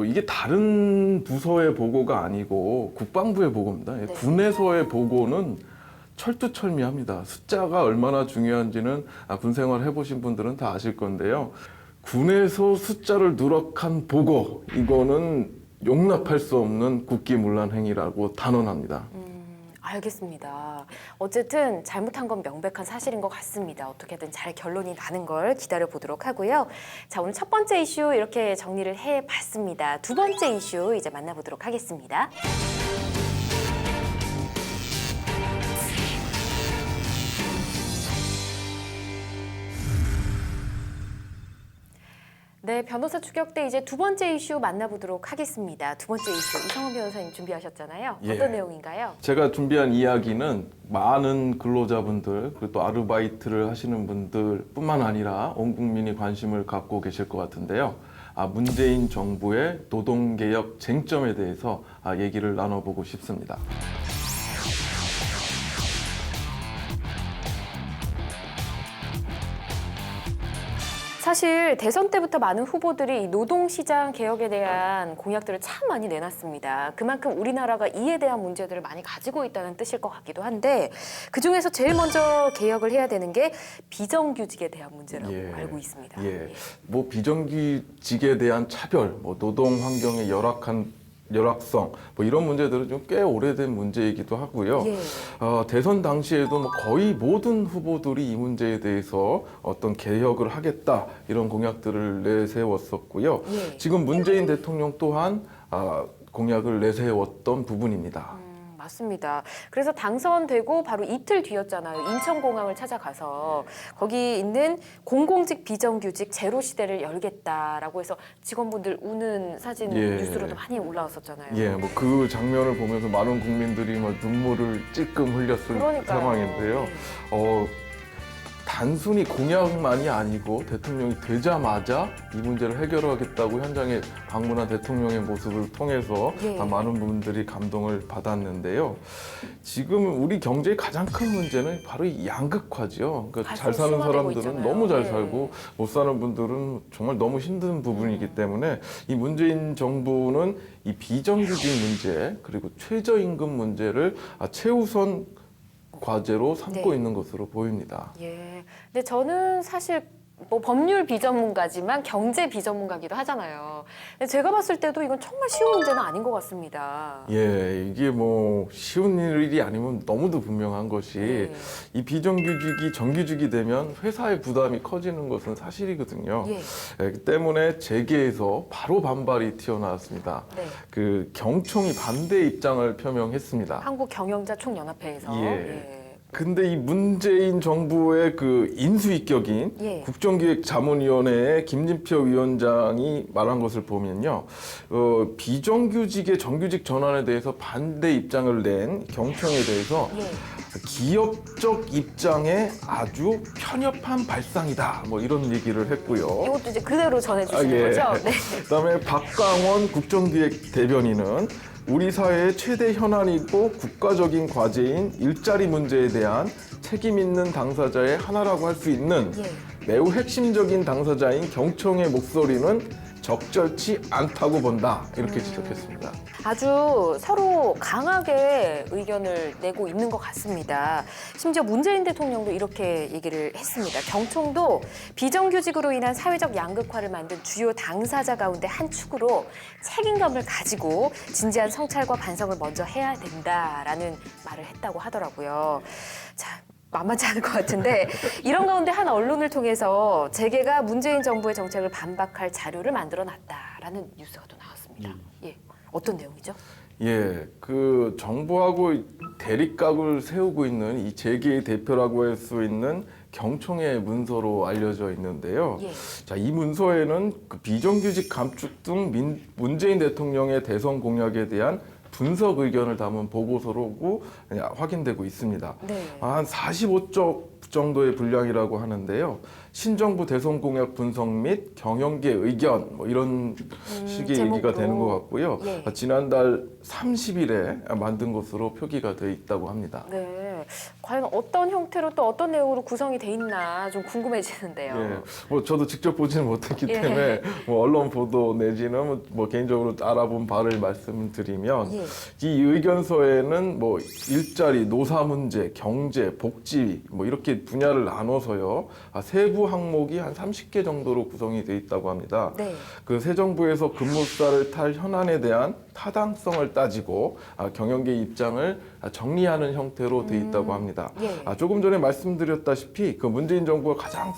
이게 다른 부서의 보고가 아니고 국방부의 보고입니다. 네. 군에서의 보고는 철두철미합니다. 숫자가 얼마나 중요한지는 군 생활 해보신 분들은 다 아실 건데요. 군에서 숫자를 누락한 보고, 이거는 용납할 수 없는 국기문란 행위라고 단언합니다. 알겠습니다. 어쨌든 잘못한 건 명백한 사실인 것 같습니다. 어떻게든 잘 결론이 나는 걸 기다려 보도록 하고요. 자, 오늘 첫 번째 이슈 이렇게 정리를 해봤습니다. 두 번째 이슈 이제 만나보도록 하겠습니다. 네, 변호사 추격대 이제 두 번째 이슈 만나보도록 하겠습니다. 두 번째 이슈 이성환 변호사님 준비하셨잖아요. 예. 어떤 내용인가요? 제가 준비한 이야기는 많은 근로자분들, 그리고 또 아르바이트를 하시는 분들 뿐만 아니라 온 국민이 관심을 갖고 계실 것 같은데요. 문재인 정부의 노동개혁 쟁점에 대해서 얘기를 나눠보고 싶습니다. 사실 대선 때부터 많은 후보들이 이 노동시장 개혁에 대한 공약들을 참 많이 내놨습니다. 그만큼 우리나라가 이에 대한 문제들을 많이 가지고 있다는 뜻일 것 같기도 한데 그중에서 제일 먼저 개혁을 해야 되는 게 비정규직에 대한 문제라고 예. 알고 있습니다. 예. 뭐 비정규직에 대한 차별, 뭐 노동 환경의 열악성, 뭐 이런 문제들은 좀 꽤 오래된 문제이기도 하고요. 예. 대선 당시에도 뭐 거의 모든 후보들이 이 문제에 대해서 어떤 개혁을 하겠다 이런 공약들을 내세웠었고요. 예. 지금 문재인 대통령 또한 공약을 내세웠던 부분입니다. 맞습니다. 그래서 당선되고 바로 이틀 뒤였잖아요. 인천공항을 찾아가서 거기 있는 공공직 비정규직 제로 시대를 열겠다라고 해서 직원분들 우는 사진 예. 뉴스로도 많이 올라왔었잖아요. 예, 뭐 그 장면을 보면서 많은 국민들이 뭐 눈물을 찔끔 흘렸을 그러니까요. 상황인데요. 단순히 공약만이 아니고 대통령이 되자마자 이 문제를 해결하겠다고 현장에 방문한 대통령의 모습을 통해서 예. 많은 분들이 감동을 받았는데요. 지금 우리 경제의 가장 큰 문제는 바로 이 양극화죠. 그러니까 잘 사는 심화되고 사람들은 있잖아요. 너무 잘 예. 살고 못 사는 분들은 정말 너무 힘든 부분이기 때문에 이 문재인 정부는 이 비정규직 문제 그리고 최저임금 문제를 최우선 과제로 삼고 네. 있는 것으로 보입니다. 예. 근데 저는 사실 뭐 법률 비전문가지만 경제 비전문가기도 하잖아요. 근데 제가 봤을 때도 이건 정말 쉬운 문제는 아닌 것 같습니다. 예, 이게 뭐 쉬운 일이 아니면 너무도 분명한 것이 예. 이 비정규직이 정규직이 되면 회사의 부담이 커지는 것은 사실이거든요. 예. 그 때문에 재계에서 바로 반발이 튀어나왔습니다. 네. 그 경총이 반대 입장을 표명했습니다. 한국 경영자 총연합회에서 예. 예. 근데 이 문재인 정부의 그 인수위격인 예. 국정기획자문위원회의 김진표 위원장이 말한 것을 보면요, 비정규직의 정규직 전환에 대해서 반대 입장을 낸 경청에 대해서 예. 기업적 입장에 아주 편협한 발상이다, 뭐 이런 얘기를 했고요. 이것도 이제 그대로 전해주시는 예. 거죠? 네. 그다음에 박강원 국정기획 대변인은 우리 사회의 최대 현안이고 국가적인 과제인 일자리 문제에 대한 책임 있는 당사자의 하나라고 할 수 있는 예. 매우 핵심적인 당사자인 경청의 목소리는 적절치 않다고 본다, 이렇게 지적했습니다. 아주 서로 강하게 의견을 내고 있는 것 같습니다. 심지어 문재인 대통령도 이렇게 얘기를 했습니다. 경청도 비정규직으로 인한 사회적 양극화를 만든 주요 당사자 가운데 한 축으로 책임감을 가지고 진지한 성찰과 반성을 먼저 해야 된다라는 말을 했다고 하더라고요. 자, 만만치 않을 것 같은데 이런 가운데 한 언론을 통해서 재계가 문재인 정부의 정책을 반박할 자료를 만들어놨다라는 뉴스가 또 나왔습니다. 예, 어떤 내용이죠? 예, 그 정부하고 대립각을 세우고 있는 이 재계의 대표라고 할 수 있는 경청의 문서로 알려져 있는데요. 예. 자, 이 문서에는 그 비정규직 감축 등 문재인 대통령의 대선 공약에 대한 분석 의견을 담은 보고서로 확인되고 있습니다. 네. 한 45쪽 정도의 분량이라고 하는데요. 신정부 대선 공약 분석 및 경영계 의견, 뭐 이런 식의 제목으로. 얘기가 되는 것 같고요. 예. 지난달 30일에 만든 것으로 표기가 되어 있다고 합니다. 네, 과연 어떤 형태로 또 어떤 내용으로 구성이 돼 있나 좀 궁금해지는데요. 예, 뭐 저도 직접 보지는 못했기 예. 때문에 뭐 언론 보도 내지는 뭐 개인적으로 알아본 바를 말씀드리면 예. 이 의견서에는 뭐 일자리, 노사 문제, 경제, 복지 뭐 이렇게 분야를 나눠서요, 세부 항목이 한 30개 정도로 구성이 돼 있다고 합니다. 네. 그 새 정부에서 근무수사를 탈 현안에 대한 타당성을 따지고 경영계 입장을 정리하는 형태로 돼 있다고 합니다. 예. 조금 전에 말씀드렸다시피 그 문재인 정부가 가장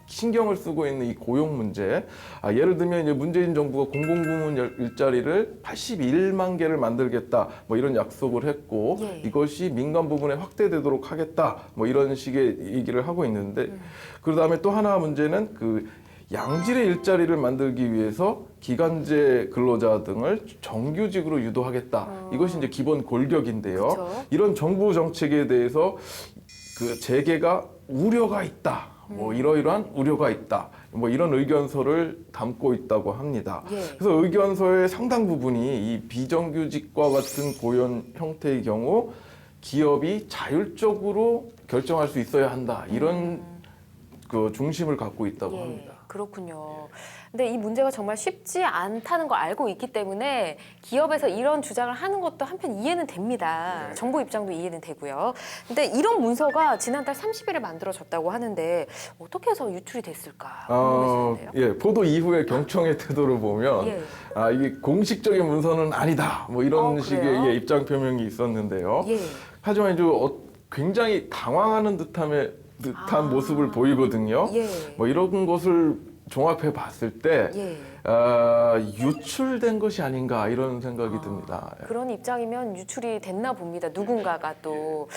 신경을 쓰고 있는 이 고용 문제, 예를 들면 이제 문재인 정부가 공공부문 일자리를 81만 개를 만들겠다, 뭐 이런 약속을 했고, 예. 이것이 민간 부분에 확대되도록 하겠다, 뭐 이런 식의 얘기를 하고 있는데, 그 다음에 또 하나 문제는 그 양질의 일자리를 만들기 위해서 기간제 근로자 등을 정규직으로 유도하겠다. 이것이 이제 기본 골격인데요. 그쵸. 이런 정부 정책에 대해서 그 재계가 우려가 있다. 뭐 이러이러한 우려가 있다. 뭐 이런 의견서를 담고 있다고 합니다. 예. 그래서 의견서의 상당 부분이 이 비정규직과 같은 고용 형태의 경우 기업이 자율적으로 결정할 수 있어야 한다. 이런 그 중심을 갖고 있다고 합니다. 그렇군요. 근데 이 문제가 정말 쉽지 않다는 걸 알고 있기 때문에 기업에서 이런 주장을 하는 것도 한편 이해는 됩니다. 네. 정부 입장도 이해는 되고요. 근데 이런 문서가 지난달 30일에 만들어졌다고 하는데 어떻게 해서 유출이 됐을까 궁금해지는데요. 예, 보도 이후에 경청의 태도를 보면 예. 이게 공식적인 문서는 아니다. 뭐 이런 그래요? 식의 입장 표명이 있었는데요. 예. 하지만 이제 굉장히 당황하는 듯한 모습을 보이거든요. 예. 뭐 이런 것을 종합해 봤을 때 예. 유출된 것이 아닌가 이런 생각이 듭니다. 그런 입장이면 유출이 됐나 봅니다. 누군가가 또.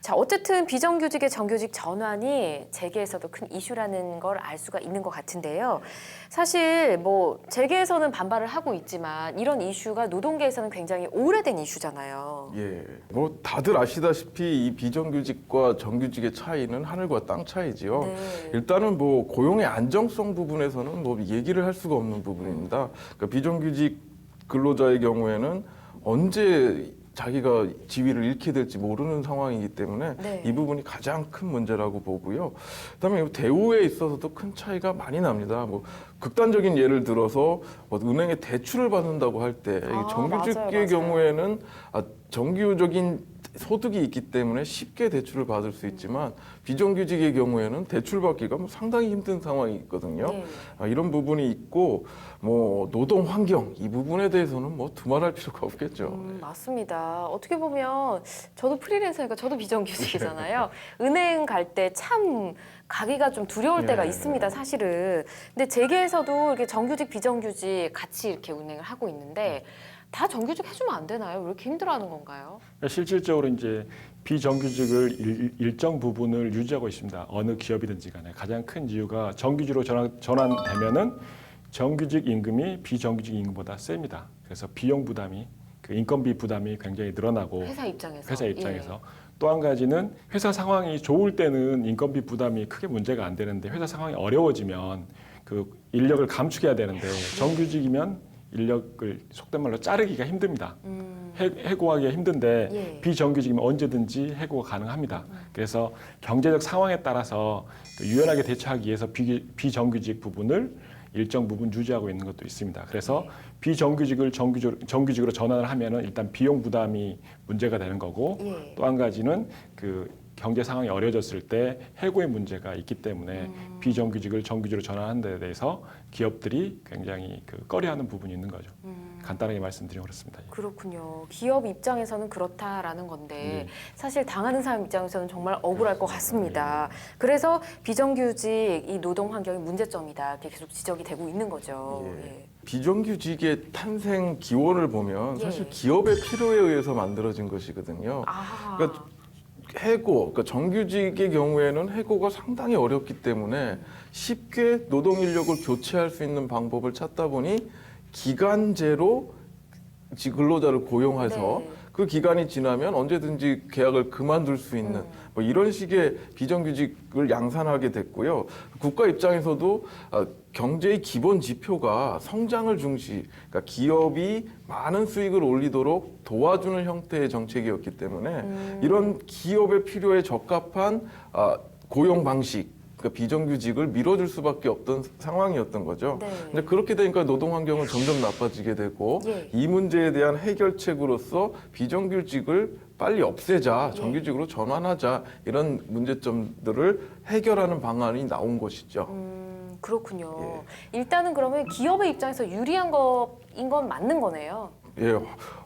자, 어쨌든 비정규직의 정규직 전환이 재계에서도 큰 이슈라는 걸 알 수가 있는 것 같은데요. 사실 뭐 재계에서는 반발을 하고 있지만 이런 이슈가 노동계에서는 굉장히 오래된 이슈잖아요. 예, 뭐 다들 아시다시피 이 비정규직과 정규직의 차이는 하늘과 땅 차이지요. 네. 일단은 뭐 고용의 안정성 부분에서는 뭐 얘기를 할 수가 없는 부분입니다. 그러니까 비정규직 근로자의 경우에는 언제 자기가 지위를 잃게 될지 모르는 상황이기 때문에 네. 이 부분이 가장 큰 문제라고 보고요. 그다음에 대우에 있어서도 큰 차이가 많이 납니다. 뭐 극단적인 예를 들어서 뭐 은행에 대출을 받는다고 할 때 정규직의 맞아요. 경우에는 정규적인 소득이 있기 때문에 쉽게 대출을 받을 수 있지만 비정규직의 경우에는 대출 받기가 뭐 상당히 힘든 상황이 있거든요. 네. 이런 부분이 있고 뭐 노동 환경 이 부분에 대해서는 뭐 두말할 필요가 없겠죠. 맞습니다. 어떻게 보면 저도 프리랜서니까 저도 비정규직이잖아요. 은행 갈 때 참 가기가 좀 두려울 때가 예. 있습니다, 사실은. 근데 재계에서도 이렇게 정규직, 비정규직 같이 이렇게 운행을 하고 있는데 다 정규직 해주면 안 되나요? 왜 이렇게 힘들어하는 건가요? 실질적으로 이제 비정규직을 일정 부분을 유지하고 있습니다. 어느 기업이든지 간에 가장 큰 이유가 정규직으로 전환되면은 정규직 임금이 비정규직 임금보다 셉니다. 그래서 비용 부담이 그 인건비 부담이 굉장히 늘어나고 회사 입장에서. 회사 입장에서 또 한 가지는 회사 상황이 좋을 때는 인건비 부담이 크게 문제가 안 되는데 회사 상황이 어려워지면 그 인력을 감축해야 되는데 정규직이면 인력을 속된 말로 자르기가 힘듭니다. 해고하기가 힘든데 예. 비정규직이면 언제든지 해고가 가능합니다. 그래서 경제적 상황에 따라서 유연하게 대처하기 위해서 비정규직 부분을 일정 부분 유지하고 있는 것도 있습니다. 그래서 비정규직을 정규직으로 전환을 하면은 일단 비용 부담이 문제가 되는 거고 예. 또 한 가지는 그 경제 상황이 어려졌을 때 해고의 문제가 있기 때문에 비정규직을 정규직으로 전환하는 데 대해서 기업들이 굉장히 그 꺼려하는 부분이 있는 거죠. 간단하게 말씀드리면 그렇습니다. 예. 그렇군요. 기업 입장에서는 그렇다라는 건데 네. 사실 당하는 사람 입장에서는 정말 억울할 것 같습니다. 그래서 비정규직 이 노동 환경이 문제점이다 이렇게 계속 지적이 되고 있는 거죠. 예. 예. 비정규직의 탄생 기원을 보면 예. 사실 기업의 필요에 의해서 만들어진 것이거든요. 아, 그러니까 해고, 그러니까 정규직의 경우에는 해고가 상당히 어렵기 때문에 쉽게 노동 인력을 교체할 수 있는 방법을 찾다 보니 기간제로 근로자를 고용해서 네. 그 기간이 지나면 언제든지 계약을 그만둘 수 있는 뭐 이런 식의 비정규직을 양산하게 됐고요. 국가 입장에서도 경제의 기본 지표가 성장을 중시, 그러니까 기업이 많은 수익을 올리도록 도와주는 형태의 정책이었기 때문에 이런 기업의 필요에 적합한 고용 방식, 그러니까 비정규직을 밀어줄 수밖에 없던 상황이었던 거죠. 네. 근데 그렇게 되니까 노동 환경은 점점 나빠지게 되고 예. 이 문제에 대한 해결책으로서 비정규직을 빨리 없애자, 정규직으로 전환하자 이런 문제점들을 해결하는 방안이 나온 것이죠. 그렇군요. 일단은 그러면 기업의 입장에서 유리한 거인 건 맞는 거네요. 예,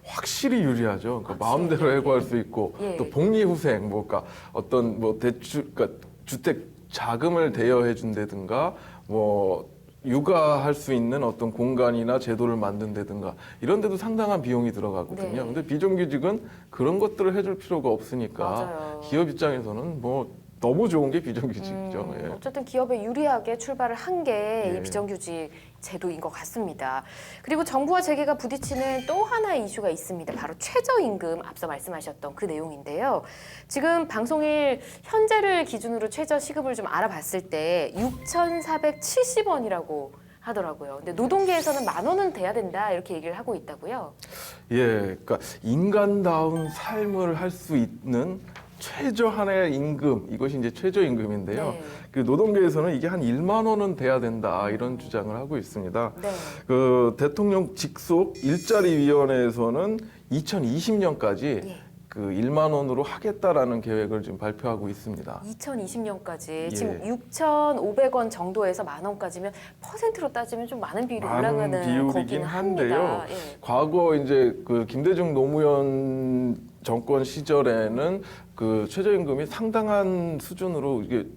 확실히 유리하죠. 그러니까 확실히. 마음대로 해고할 수 있고 예. 또 복리후생, 그러니까 어떤 뭐 대출, 그러니까 주택 자금을 대여해 준다든가 뭐 육아할 수 있는 어떤 공간이나 제도를 만든다든가 이런 데도 상당한 비용이 들어가거든요. 네. 근데 비정규직은 그런 것들을 해줄 필요가 없으니까 맞아요. 기업 입장에서는 뭐 너무 좋은 게 비정규직이죠. 예. 어쨌든 기업에 유리하게 출발을 한 게 이 예. 비정규직 제도인 것 같습니다. 그리고 정부와 재계가 부딪히는 또 하나의 이슈가 있습니다. 바로 최저임금, 앞서 말씀하셨던 그 내용인데요. 지금 방송일 현재를 기준으로 최저 시급을 좀 알아봤을 때 6,470원이라고 하더라고요. 근데 노동계에서는 10,000원은 돼야 된다 이렇게 얘기를 하고 있다고요. 예, 그러니까 인간다운 삶을 할 수 있는 최저한의 임금, 이것이 이제 최저임금인데요. 네. 그 노동계에서는 이게 한 1만 원은 돼야 된다 이런 주장을 하고 있습니다. 네. 그 대통령 직속 일자리위원회에서는 2020년까지 예. 그 1만 원으로 하겠다라는 계획을 지금 발표하고 있습니다. 2020년까지 예. 지금 6,500원 정도에서 10,000원까지면 퍼센트로 따지면 좀 많은 비율이 많은 올라가는 비율이긴 거긴 한데요. 합니다. 예. 과거 이제 그 김대중 노무현 정권 시절에는 그 최저임금이 상당한 수준으로 이게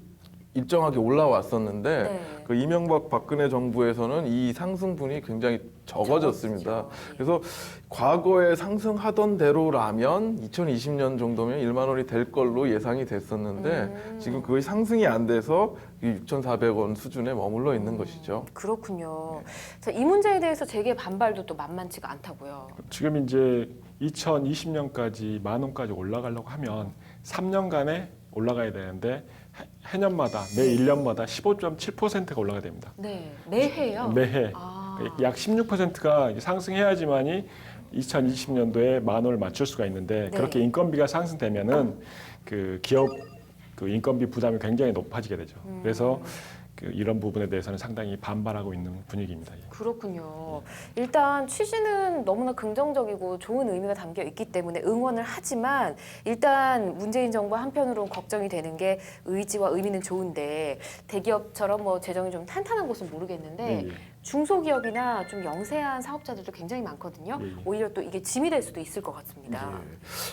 일정하게 올라왔었는데 네. 그 이명박 박근혜 정부에서는 이 상승분이 굉장히 적어졌습니다. 적어졌죠. 예. 그래서 과거에 상승하던 대로라면 2020년 정도면 1만 원이 될 걸로 예상이 됐었는데 지금 그것이 상승이 안 돼서 6,400원 수준에 머물러 있는 것이죠. 그렇군요. 자, 이 문제에 대해서 재계 반발도 또 만만치가 않다고요. 지금 이제 2020년까지 10,000원까지 올라가려고 하면 3년간에 올라가야 되는데 해년마다 매 1년마다 15.7%가 올라가야 됩니다. 네, 매해요. 매해 아. 약 16%가 상승해야지만이 2020년도에 10,000원을 맞출 수가 있는데 네. 그렇게 인건비가 상승되면은 그 기업 그 인건비 부담이 굉장히 높아지게 되죠. 그래서 그 이런 부분에 대해서는 상당히 반발하고 있는 분위기입니다. 예. 그렇군요. 일단 취지는 너무나 긍정적이고 좋은 의미가 담겨 있기 때문에 응원을 하지만 일단 문재인 정부 한편으로는 걱정이 되는 게 의지와 의미는 좋은데 대기업처럼 뭐 재정이 좀 탄탄한 곳은 모르겠는데 예, 예. 중소기업이나 좀 영세한 사업자들도 굉장히 많거든요. 예, 예. 오히려 또 이게 짐이 될 수도 있을 것 같습니다. 예.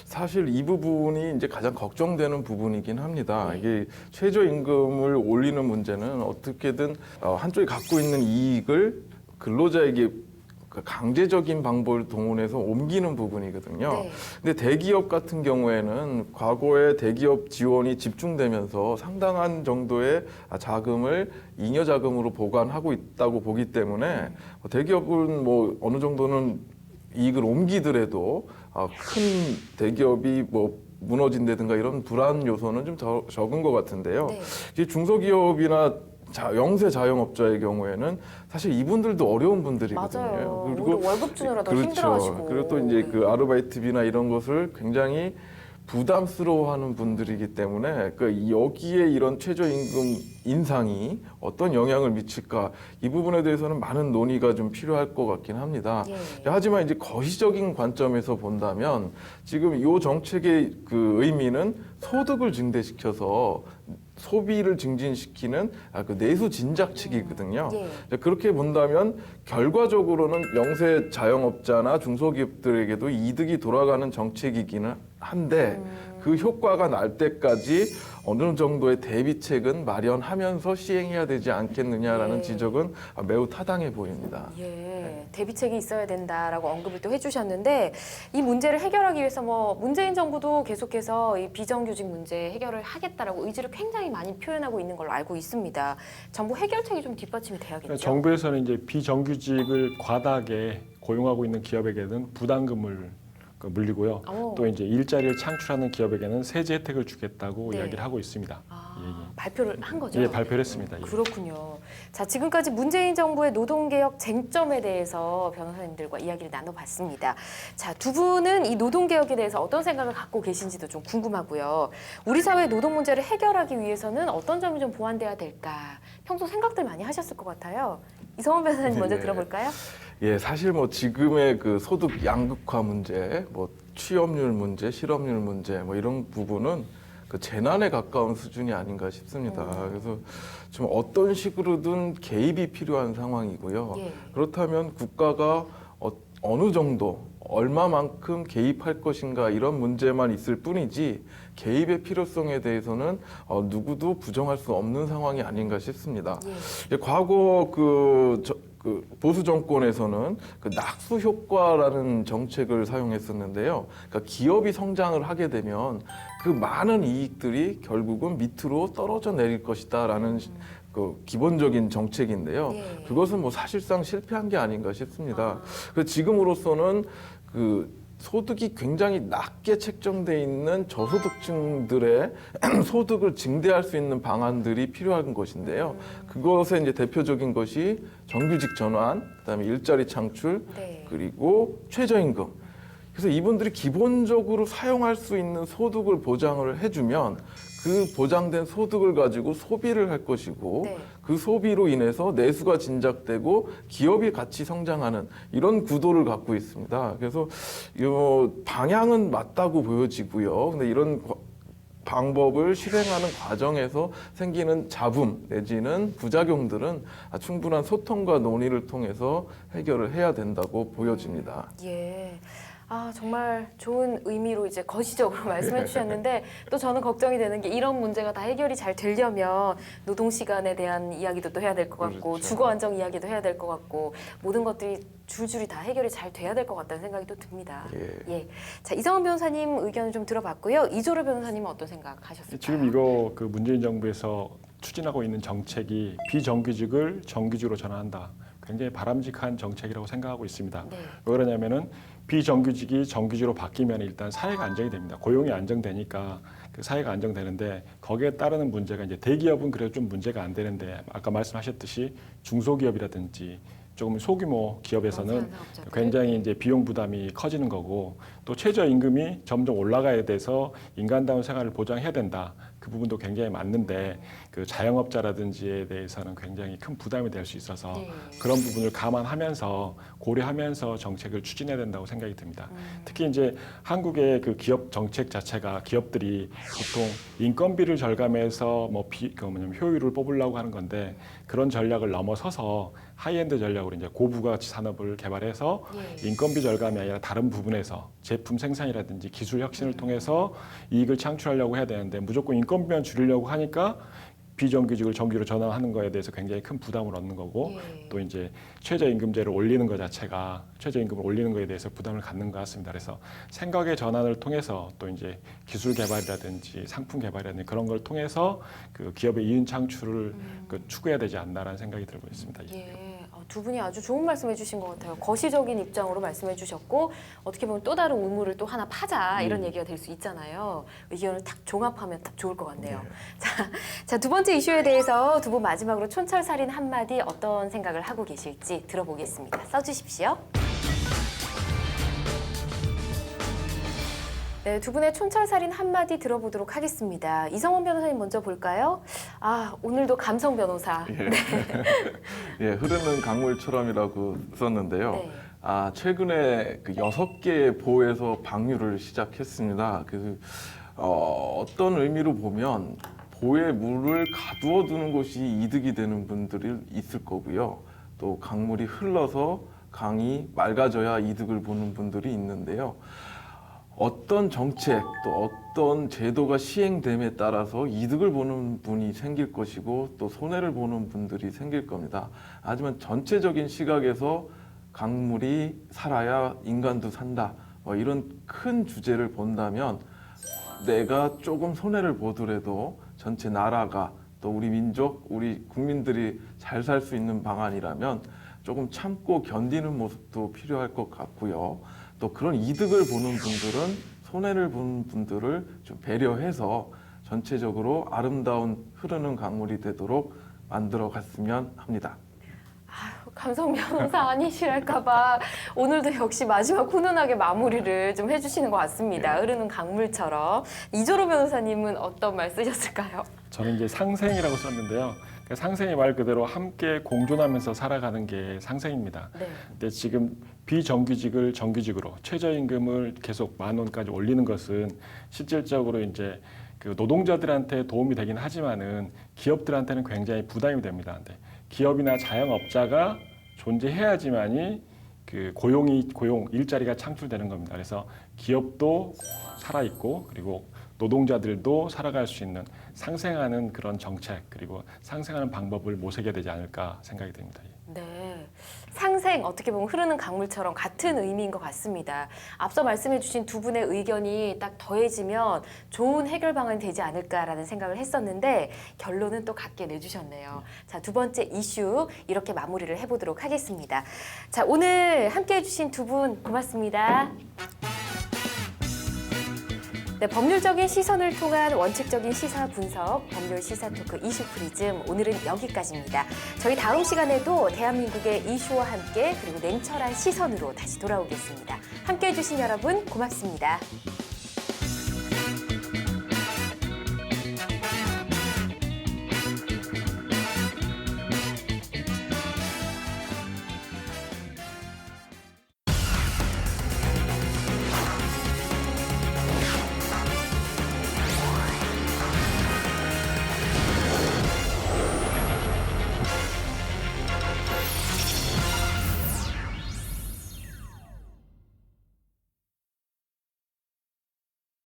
사실 이 부분이 이제 가장 걱정되는 부분이긴 합니다. 네. 이게 최저임금을 올리는 문제는 어떻게든 한쪽이 갖고 있는 이익을 근로자에게 그 강제적인 방법을 동원해서 옮기는 부분이거든요. 네. 근데 대기업 같은 경우에는 과거에 대기업 지원이 집중되면서 상당한 정도의 자금을 잉여 자금으로 보관하고 있다고 보기 때문에 대기업은 뭐 어느 정도는 이익을 옮기더라도 큰 대기업이 뭐 무너진다든가 이런 불안 요소는 좀 적은 것 같은데요. 네. 이 중소기업이나 영세 자영업자의 경우에는 사실 이분들도 어려운 분들이거든요. 맞아요. 오히려 월급 주느라 더 힘들어하시고. 그리고 또 이제 그 아르바이트비나 이런 것을 굉장히 부담스러워하는 분들이기 때문에 그 여기에 이런 최저임금 인상이 어떤 영향을 미칠까 이 부분에 대해서는 많은 논의가 좀 필요할 것 같긴 합니다. 예. 하지만 이제 거시적인 관점에서 본다면 지금 이 정책의 그 의미는 소득을 증대시켜서 소비를 증진시키는 그 내수 진작책이거든요. 예. 그렇게 본다면 결과적으로는 영세 자영업자나 중소기업들에게도 이득이 돌아가는 정책이기는 한데 그 효과가 날 때까지 어느 정도의 대비책은 마련하면서 시행해야 되지 않겠느냐라는 예. 지적은 매우 타당해 보입니다. 예, 대비책이 있어야 된다라고 언급을 또 해주셨는데 이 문제를 해결하기 위해서 뭐 문재인 정부도 계속해서 이 비정규직 문제 해결을 하겠다라고 의지를 굉장히 많이 표현하고 있는 걸로 알고 있습니다. 정부 해결책이 좀 뒷받침이 돼야겠죠. 정부에서는 이제 비정규직을 과다하게 고용하고 있는 기업에게는 부담금을 물리고요. 오. 또 이제 일자리를 창출하는 기업에게는 세제 혜택을 주겠다고 네. 이야기를 하고 있습니다. 발표를 한 거죠? 예, 발표를 했습니다. 예. 그렇군요. 자, 지금까지 문재인 정부의 노동개혁 쟁점에 대해서 변호사님들과 이야기를 나눠봤습니다. 자, 두 분은 이 노동개혁에 대해서 어떤 생각을 갖고 계신지도 좀 궁금하고요. 우리 사회의 노동 문제를 해결하기 위해서는 어떤 점이 좀 보완돼야 될까? 평소 생각들 많이 하셨을 것 같아요. 이성원 변호사님 먼저 네. 들어볼까요? 예, 사실 뭐 지금의 그 소득 양극화 문제, 뭐 취업률 문제, 실업률 문제 뭐 이런 부분은 그 재난에 가까운 수준이 아닌가 싶습니다. 그래서 좀 어떤 식으로든 개입이 필요한 상황이고요. 예. 그렇다면 국가가 어느 정도 얼마만큼 개입할 것인가 이런 문제만 있을 뿐이지 개입의 필요성에 대해서는 누구도 부정할 수 없는 상황이 아닌가 싶습니다. 예. 과거 그 보수 정권에서는 그 낙수 효과라는 정책을 사용했었는데요. 그러니까 기업이 성장을 하게 되면 그 많은 이익들이 결국은 밑으로 떨어져 내릴 것이다라는 그 기본적인 정책인데요. 예. 그것은 뭐 사실상 실패한 게 아닌가 싶습니다. 그래서 지금으로서는 그 소득이 굉장히 낮게 책정돼 있는 저소득층들의 소득을 증대할 수 있는 방안들이 필요한 것인데요. 그것의 이제 대표적인 것이 정규직 전환, 그다음에 일자리 창출, 네. 그리고 최저임금. 그래서 이분들이 기본적으로 사용할 수 있는 소득을 보장을 해주면 그 보장된 소득을 가지고 소비를 할 것이고 네. 그 소비로 인해서 내수가 진작되고 기업이 같이 성장하는 이런 구도를 갖고 있습니다. 그래서 이 방향은 맞다고 보여지고요. 근데 이런 방법을 실행하는 과정에서 생기는 잡음 내지는 부작용들은 충분한 소통과 논의를 통해서 해결을 해야 된다고 보여집니다. 예. 아, 정말 좋은 의미로 이제 거시적으로 말씀해 주셨는데 또 저는 걱정이 되는 게 이런 문제가 다 해결이 잘 되려면 노동 시간에 대한 이야기도 또 해야 될 것 같고 그렇죠. 주거 안정 이야기도 해야 될 것 같고 모든 것들이 줄줄이 다 해결이 잘 돼야 될 것 같다는 생각이 또 듭니다. 예. 자, 이성원 변호사님 의견을 좀 들어봤고요. 이조로 변호사님은 어떤 생각 하셨을까요? 지금 이거 그 문재인 정부에서 추진하고 있는 정책이 비정규직을 정규직으로 전환한다. 굉장히 바람직한 정책이라고 생각하고 있습니다. 네. 왜 그러냐면은 비정규직이 정규직으로 바뀌면 일단 사회가 안정이 됩니다. 고용이 안정되니까 그 사회가 안정되는데 거기에 따르는 문제가 이제 대기업은 그래도 좀 문제가 안 되는데 아까 말씀하셨듯이 중소기업이라든지 조금 소규모 기업에서는 굉장히 이제 비용 부담이 커지는 거고 또 최저임금이 점점 올라가야 돼서 인간다운 생활을 보장해야 된다. 그 부분도 굉장히 맞는데 그 자영업자라든지에 대해서는 굉장히 큰 부담이 될 수 있어서 네. 그런 부분을 감안하면서 고려하면서 정책을 추진해야 된다고 생각이 듭니다. 특히 이제 한국의 그 기업 정책 자체가 기업들이 보통 인건비를 절감해서 효율을 뽑으려고 하는 건데 그런 전략을 넘어서서 하이엔드 전략으로 이제 고부가치 산업을 개발해서 인건비 절감이 아니라 다른 부분에서 제품 생산이라든지 기술 혁신을 통해서 이익을 창출하려고 해야 되는데 무조건 인건비만 줄이려고 하니까 비정규직을 정규로 전환하는 거에 대해서 굉장히 큰 부담을 얻는 거고 예. 또 이제 최저임금제를 올리는 것 자체가 최저임금을 올리는 거에 대해서 부담을 갖는 것 같습니다. 그래서 생각의 전환을 통해서 또 이제 기술 개발이라든지 상품 개발이라든지 그런 걸 통해서 그 기업의 이윤 창출을 그 추구해야 되지 않나라는 생각이 들고 있습니다. 예, 두 분이 아주 좋은 말씀해 주신 것 같아요. 거시적인 입장으로 말씀해 주셨고 어떻게 보면 또 다른 우물을 또 하나 파자 이런 얘기가 될 수 있잖아요. 의견을 딱 종합하면 딱 좋을 것 같네요. 자, 두 번째 이슈에 대해서 두 분 마지막으로 촌철살인 한마디 어떤 생각을 하고 계실지 들어보겠습니다. 써주십시오. 네, 두 분의 촌철살인 한마디 들어보도록 하겠습니다. 이성원 변호사님 먼저 볼까요? 오늘도 감성 변호사. 예. 예, 흐르는 강물처럼이라고 썼는데요. 네. 최근에 그 6개의 보에서 방류를 시작했습니다. 어떤 의미로 보면 보에 물을 가두어 두는 것이 이득이 되는 분들이 있을 거고요. 또 강물이 흘러서 강이 맑아져야 이득을 보는 분들이 있는데요. 어떤 정책 또 어떤 제도가 시행됨에 따라서 이득을 보는 분이 생길 것이고 또 손해를 보는 분들이 생길 겁니다. 하지만 전체적인 시각에서 강물이 살아야 인간도 산다. 이런 큰 주제를 본다면 내가 조금 손해를 보더라도 전체 나라가 또 우리 민족, 우리 국민들이 잘 살 수 있는 방안이라면 조금 참고 견디는 모습도 필요할 것 같고요. 또 그런 이득을 보는 분들은 손해를 보는 분들을 좀 배려해서 전체적으로 아름다운 흐르는 강물이 되도록 만들어 갔으면 합니다. 감성 변호사 아니시랄까봐 오늘도 역시 마지막 훈훈하게 마무리를 좀 해주시는 것 같습니다. 흐르는 강물처럼. 이조로 변호사님은 어떤 말 쓰셨을까요? 저는 이제 상생이라고 썼는데요. 그러니까 상생이 말 그대로 함께 공존하면서 살아가는 게 상생입니다. 네. 근데 지금 비정규직을 정규직으로 최저임금을 계속 10,000원까지 올리는 것은 실질적으로 이제 그 노동자들한테 도움이 되긴 하지만은 기업들한테는 굉장히 부담이 됩니다. 근데 기업이나 자영업자가 존재해야지만이 그 고용 일자리가 창출되는 겁니다. 그래서 기업도 살아 있고 그리고 노동자들도 살아갈 수 있는 상생하는 그런 정책 그리고 상생하는 방법을 모색해야 되지 않을까 생각이 듭니다. 네, 상생 어떻게 보면 흐르는 강물처럼 같은 의미인 것 같습니다. 앞서 말씀해주신 두 분의 의견이 딱 더해지면 좋은 해결 방안이 되지 않을까라는 생각을 했었는데 결론은 또 같게 내주셨네요. 자, 두 번째 이슈 이렇게 마무리를 해보도록 하겠습니다. 자, 오늘 함께해 주신 두 분 고맙습니다. 네, 법률적인 시선을 통한 원칙적인 시사 분석, 법률 시사 토크 이슈 프리즘 오늘은 여기까지입니다. 저희 다음 시간에도 대한민국의 이슈와 함께 그리고 냉철한 시선으로 다시 돌아오겠습니다. 함께해 주신 여러분 고맙습니다.